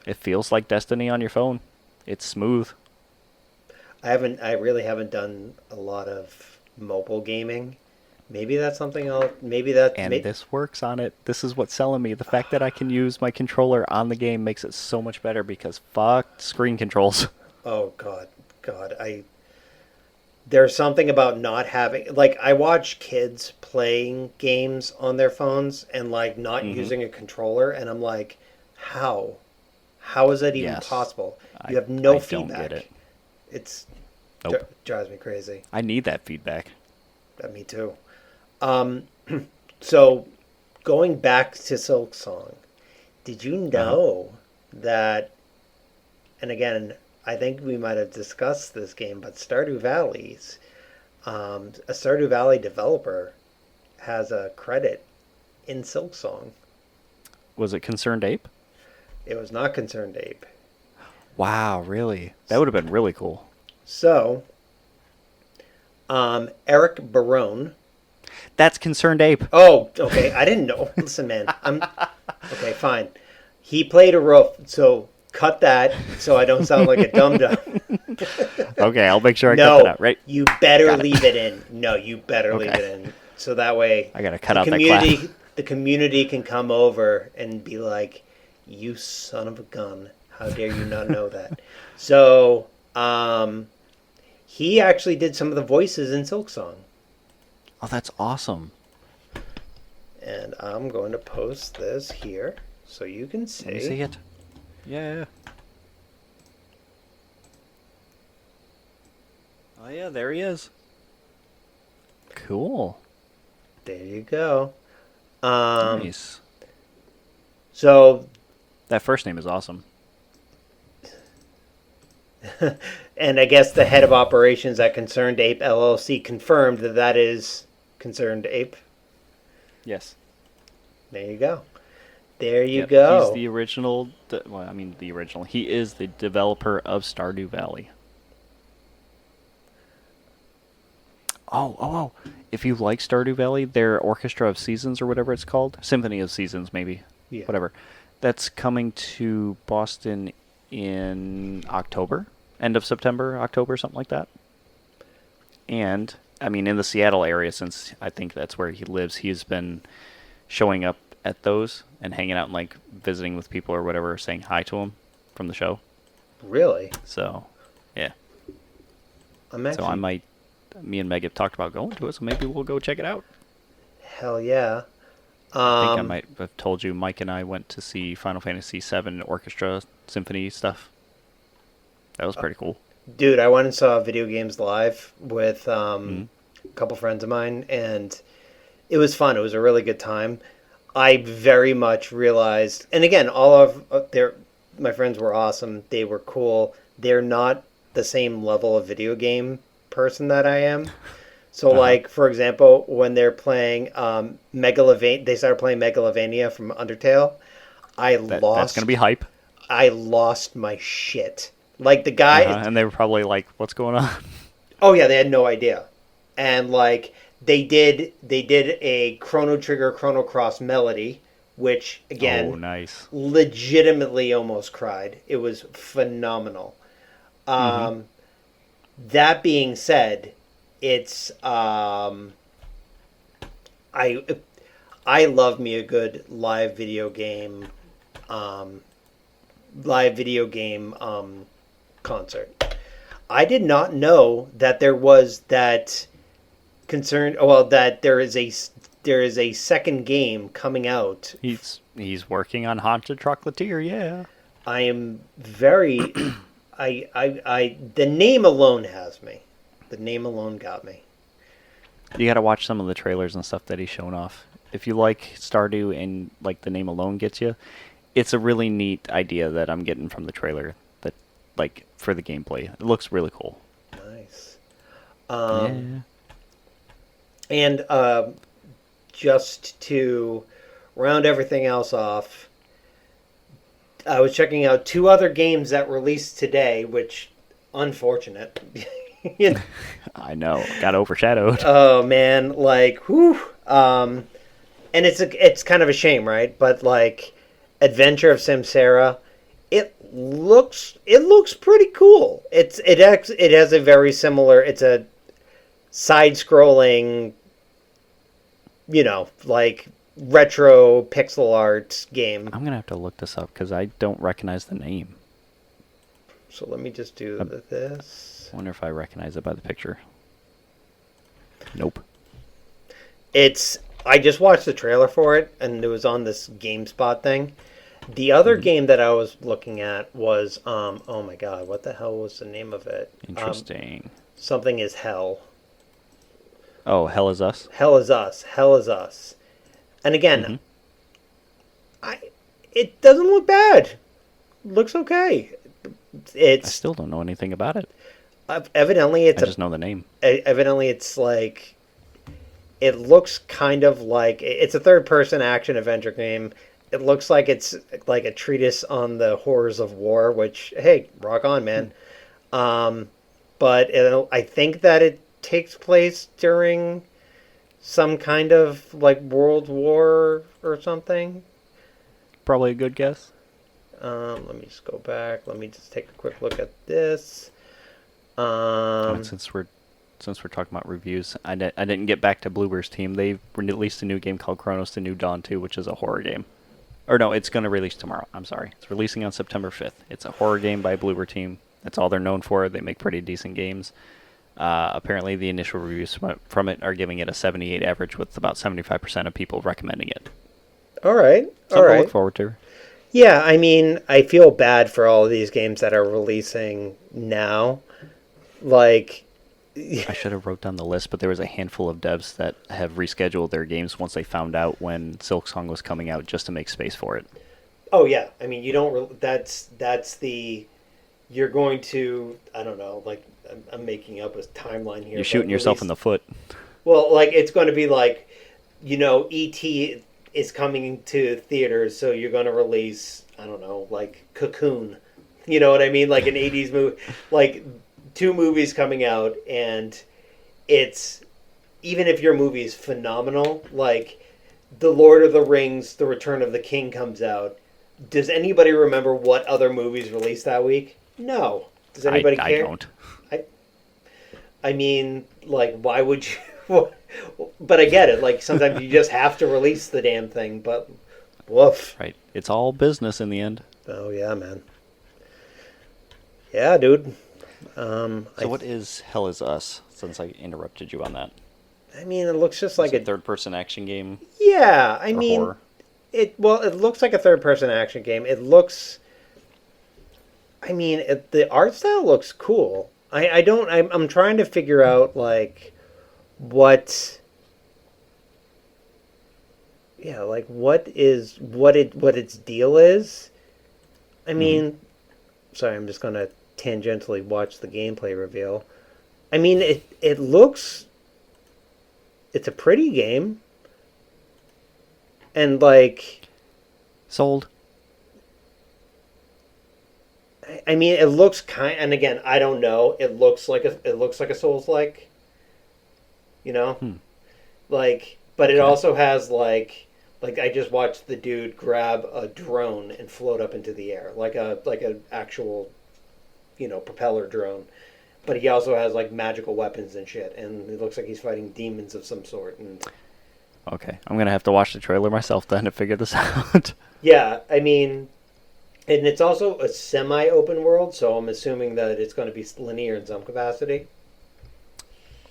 It feels like Destiny on your phone. It's smooth. I really haven't done a lot of mobile gaming. Maybe that's something This works on it. This is what's selling me. The fact that I can use my controller on the game makes it so much better because fuck screen controls. Oh God. There's something about not having, like, I watch kids playing games on their phones and like not using a controller, and I'm like, how is that even possible? You have no feedback. Don't get it. It's Nope. drives me crazy. I need that feedback. Me too. So going back to Silksong, did you know that, and again, I think we might have discussed this game, but Stardew Valley's, a Stardew Valley developer has a credit in Silksong. Was it Concerned Ape? It was not Concerned Ape. Wow, really? That would have been really cool. So, Eric Barone. That's Concerned Ape. Oh, okay. I didn't know. Listen, man. Okay, fine. He played a roof, so cut that so I don't sound like a dum-dum. Okay, I'll make sure I cut that out, right? You better leave it in. No, you better leave it in. So that way I gotta cut out that clap. The community can come over and be like, you son of a gun. How dare you not know that? So, he actually did some of the voices in Silksong. Oh, that's awesome. And I'm going to post this here so you can see. Let me see it. Yeah. Oh, yeah, there he is. Cool. There you go. Nice. So, that first name is awesome. and I guess the head of operations at Concerned Ape LLC confirmed that is Concerned Ape. Yes. There you go. There you go. He's the original. Well, I mean, the original. He is the developer of Stardew Valley. Oh. If you like Stardew Valley, their Orchestra of Seasons or whatever it's called, Symphony of Seasons maybe, whatever. That's coming to Boston in October, end of September, October, something like that. And, I mean, in the Seattle area, since I think that's where he lives, he's been showing up at those and hanging out and, like, visiting with people or whatever, saying hi to them from the show. Really? So, yeah. So I might, me and Meg have talked about going to it, so maybe we'll go check it out. Hell yeah. I think I might have told you Mike and I went to see Final Fantasy VII Orchestra Symphony stuff. That was pretty cool. Dude, I went and saw Video Games Live with a couple friends of mine, and it was fun. It was a really good time. I very much realized, and again, all of my friends were awesome. They were cool. They're not the same level of video game person that I am. So, like, for example, when they're playing they started playing Megalovania from Undertale. That's going to be hype. I lost my shit. Like, the guy... and they were probably like, what's going on? Oh, yeah, they had no idea. And, like, they did a Chrono Trigger Chrono Cross melody, which, again... nice. Legitimately almost cried. It was phenomenal. That being said... It's I love me a good live video game concert. I did not know that there was that concern. Well, that there is a second game coming out. He's working on Haunted Chocolatier, yeah. I am very. The name alone has me. The name alone got me. You got to watch some of the trailers and stuff that he's shown off. If you like Stardew and like the name alone gets you, it's a really neat idea that I'm getting from the trailer. That like for the gameplay, it looks really cool. Nice. Yeah. And just to round everything else off, I was checking out two other games that released today, which unfortunate. You know? I know, got overshadowed. Oh man, like whew. And it's kind of a shame, right? But like Adventure of Samsara, it looks pretty cool. It has a very similar. It's a side-scrolling, like retro pixel art game. I'm gonna have to look this up because I don't recognize the name. So let me just do this. I wonder if I recognize it by the picture. Nope. I just watched the trailer for it, and it was on this GameSpot thing. The other game that I was looking at was, oh my god, what the hell was the name of it? Interesting. Something is Hell. Oh, Hell is Us? Hell is Us. Hell is Us. And again, it doesn't look bad. It looks okay. I still don't know anything about it. Evidently, I just know the name. Evidently, it's like... It looks kind of like... It's a third-person action-adventure game. It looks like it's like a treatise on the horrors of war, which, hey, rock on, man. But I think that it takes place during some kind of, like, World War or something. Probably a good guess. Let me just go back. Let me just take a quick look at this. And since we're talking about reviews, I didn't get back to Bluebird's team. They released a new game called Chronos: The New Dawn 2, which is a horror game. Or no, it's going to release tomorrow. I'm sorry. It's releasing on September 5th. It's a horror game by Bluebird team. That's all they're known for. They make pretty decent games. Apparently, the initial reviews from it are giving it a 78 average, with about 75% of people recommending it. All right. Something to look forward to. Yeah, I mean, I feel bad for all of these games that are releasing now. Like... I should have wrote down the list, but there was a handful of devs that have rescheduled their games once they found out when Silksong was coming out, just to make space for it. Oh yeah, I mean you don't. That's the. You're going to. I don't know. Like I'm making up a timeline here. You're shooting yourself in the foot. Well, like it's going to be like, E.T. is coming to theaters, so you're going to release. I don't know, like Cocoon. You know what I mean? Like an '80s movie, like. 2 movies coming out, and it's even if your movie is phenomenal, like The Lord of the Rings, The Return of the King comes out. Does anybody remember what other movies released that week? No. Does anybody care? I don't. I mean, like, why would you? But I get it. Like, sometimes you just have to release the damn thing. But woof. Right. It's all business in the end. Oh yeah, man. Yeah, dude. So what is Hell is Us, since I interrupted you on that? I mean, it looks just like a third-person action game. Yeah, I mean, horror? It looks like a third-person action game. It looks... I mean, the art style looks cool. I'm trying to figure out, like, what... Yeah, like, what its deal is. I mean... Sorry, I'm just going to tangentially watch the gameplay reveal. I mean, it looks... It's a pretty game. And, like... Sold. I mean, it looks and again, I don't know. It looks like a Souls-like. Like, but it also has like I just watched the dude grab a drone and float up into the air, like an actual, propeller drone. But he also has like magical weapons and shit, and it looks like he's fighting demons of some sort. And okay, I'm gonna have to watch the trailer myself then to figure this out. Yeah, I mean, And it's also a semi-open world, so I'm assuming that it's going to be linear in some capacity.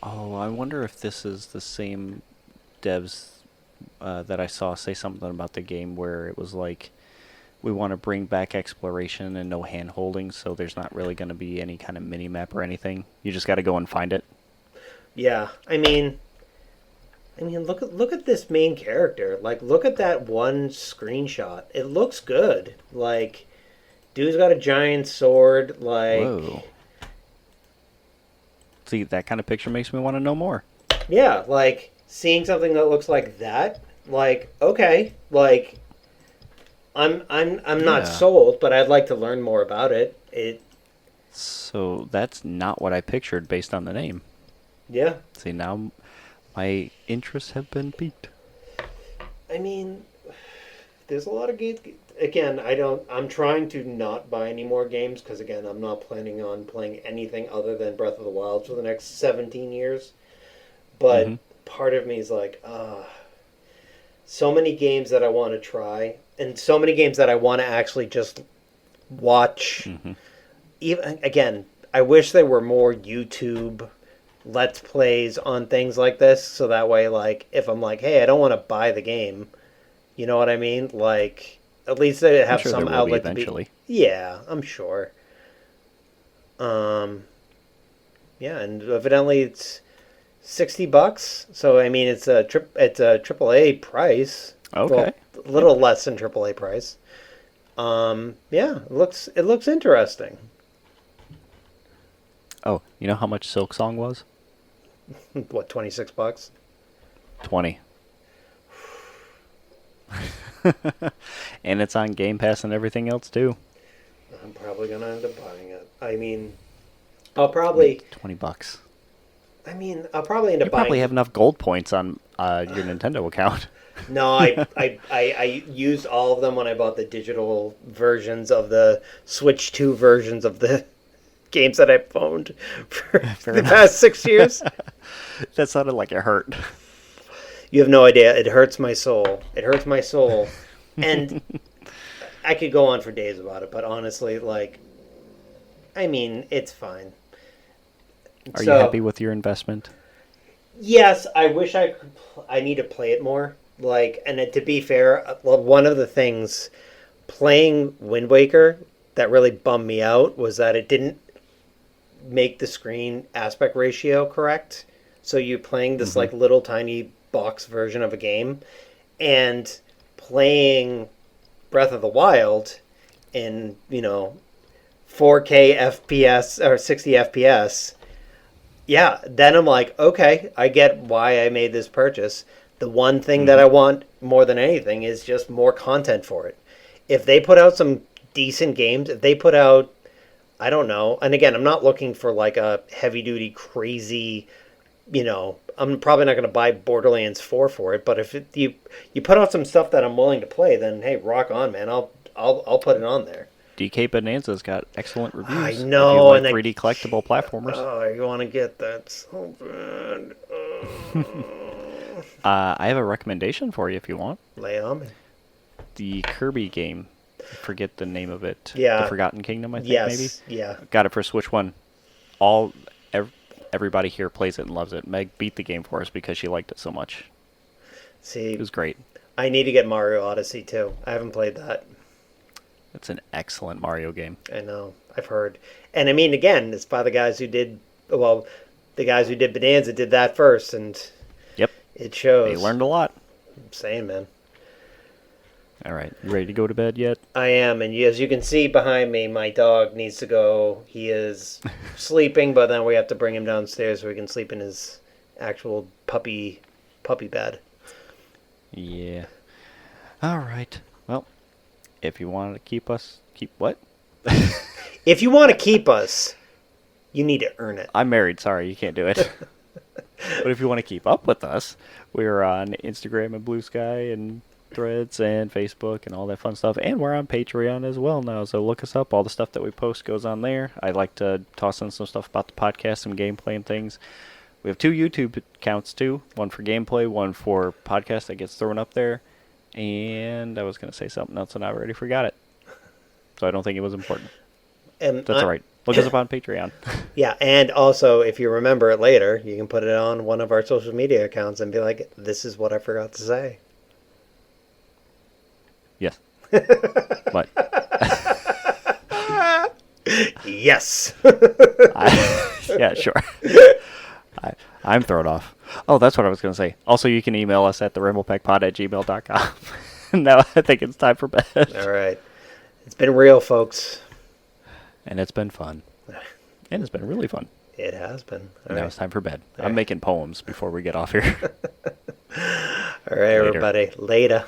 Oh, I wonder if this is the same devs that I saw say something about the game where it was like, we want to bring back exploration and no hand holding, so there's not really going to be any kind of mini map or anything. You just got to go and find it. Yeah, I mean, look at this main character. Like, look at that one screenshot. It looks good. Like, dude's got a giant sword. Whoa. Like, See, that kind of picture makes me want to know more. yeah, like seeing something that looks like that. Like, okay, like I'm not Yeah. sold, but I'd like to learn more about it. So that's not what I pictured based on the name. Yeah. See, now my interests have been piqued. I mean, there's a lot of games. Again, I don't. I'm trying to not buy any more games because again, I'm not planning on playing anything other than Breath of the Wild for the next 17 years. Mm-hmm. But part of me is like, so many games that I want to try, and so many games that I want to actually just watch. Mm-hmm. Even again, I wish there were more YouTube let's plays on things like this, so that way, like, if I'm like, hey, I don't want to buy the game, you know what I mean? Like, at least they I'm have sure there some will be outlet to be. eventually. Yeah, I'm sure. Um, yeah, and evidently it's $60. So I mean, it's a triple A price. Okay. Well, a little less than triple A price. Yeah, it looks interesting. Oh, you know how much Silksong was? What, $26? 20. And it's on Game Pass and everything else too. I'm probably gonna end up buying it. I mean, I'll probably. $20. I mean, I'll probably end You up buying. probably have enough gold points on your Nintendo account. No, I used all of them when I bought the digital versions of the Switch 2 versions of the games that I've owned for Fair the enough. past 6 years. That sounded like it hurt. You have no idea. It hurts my soul. It hurts my soul. And I could go on for days about it, but honestly, like, I mean, it's fine. Are you So, happy with your investment? yes, I wish I could. I need to play it more. Like, and to be fair, well, one of the things playing Wind Waker that really bummed me out was that it didn't make the screen aspect ratio correct. So you're playing this Mm-hmm. like little tiny box version of a game, and playing Breath of the Wild in 4K FPS or 60 FPS. Yeah, then I'm like, okay, I get why I made this purchase. The one thing that Mm-hmm. I want more than anything is just more content for it. If they put out some decent games, if they put out, I don't know, and again, I'm not looking for like a heavy duty, crazy, I'm probably not going to buy Borderlands 4 for it, but if you put out some stuff that I'm willing to play, then hey, rock on, man. I'll put it on there. DK Bonanza's got excellent I reviews. If you know, like and 3D collectible platformers, I want to get that so bad. I have a recommendation for you if you want. Lay it on me. The Kirby game. I forget the name of it. Yeah. The Forgotten Kingdom, I think, Yes. maybe? Yeah. Got it for Switch 1. All everybody here plays it and loves it. Meg beat the game for us because she liked it so much. See, It was great. I need to get Mario Odyssey too. I haven't played that. It's an excellent Mario game. I know. I've heard. And I mean, again, it's by the guys who did. Well, the guys who did Bonanza did that first, and Yep. it shows. They learned a lot. I'm saying, man. All right. You ready to go to bed yet? I am, and as you can see behind me, my dog needs to go. He is sleeping, but then we have to bring him downstairs so he can sleep in his actual puppy bed. Yeah. All right. Well, if you want to keep what? If you want to keep us, you need to earn it. I'm married. Sorry, you can't do it. But if you want to keep up with us, we're on Instagram and Blue Sky and Threads and Facebook and all that fun stuff. And we're on Patreon as well now. So look us up. All the stuff that we post goes on there. I like to toss in some stuff about the podcast, some gameplay and things. We have 2 YouTube accounts too. One for gameplay, one for podcast that gets thrown up there. And I was going to say something else and I already forgot it. so I don't think it was important. And That's all right. Look us up on Patreon. Yeah, and also, if you remember it later, you can put it on one of our social media accounts and be like, this is what I forgot to say. Yes. But Yes. yeah, sure. I'm thrown off. Oh, that's what I was going to say. Also, you can email us at theramblepackpod@gmail.com. Now I think it's time for bed. All right. It's been real, folks. And it's been fun. And it's been really fun. It has been. And now it's time for bed. All I'm right. making poems before we get off here. All right, everybody. Later.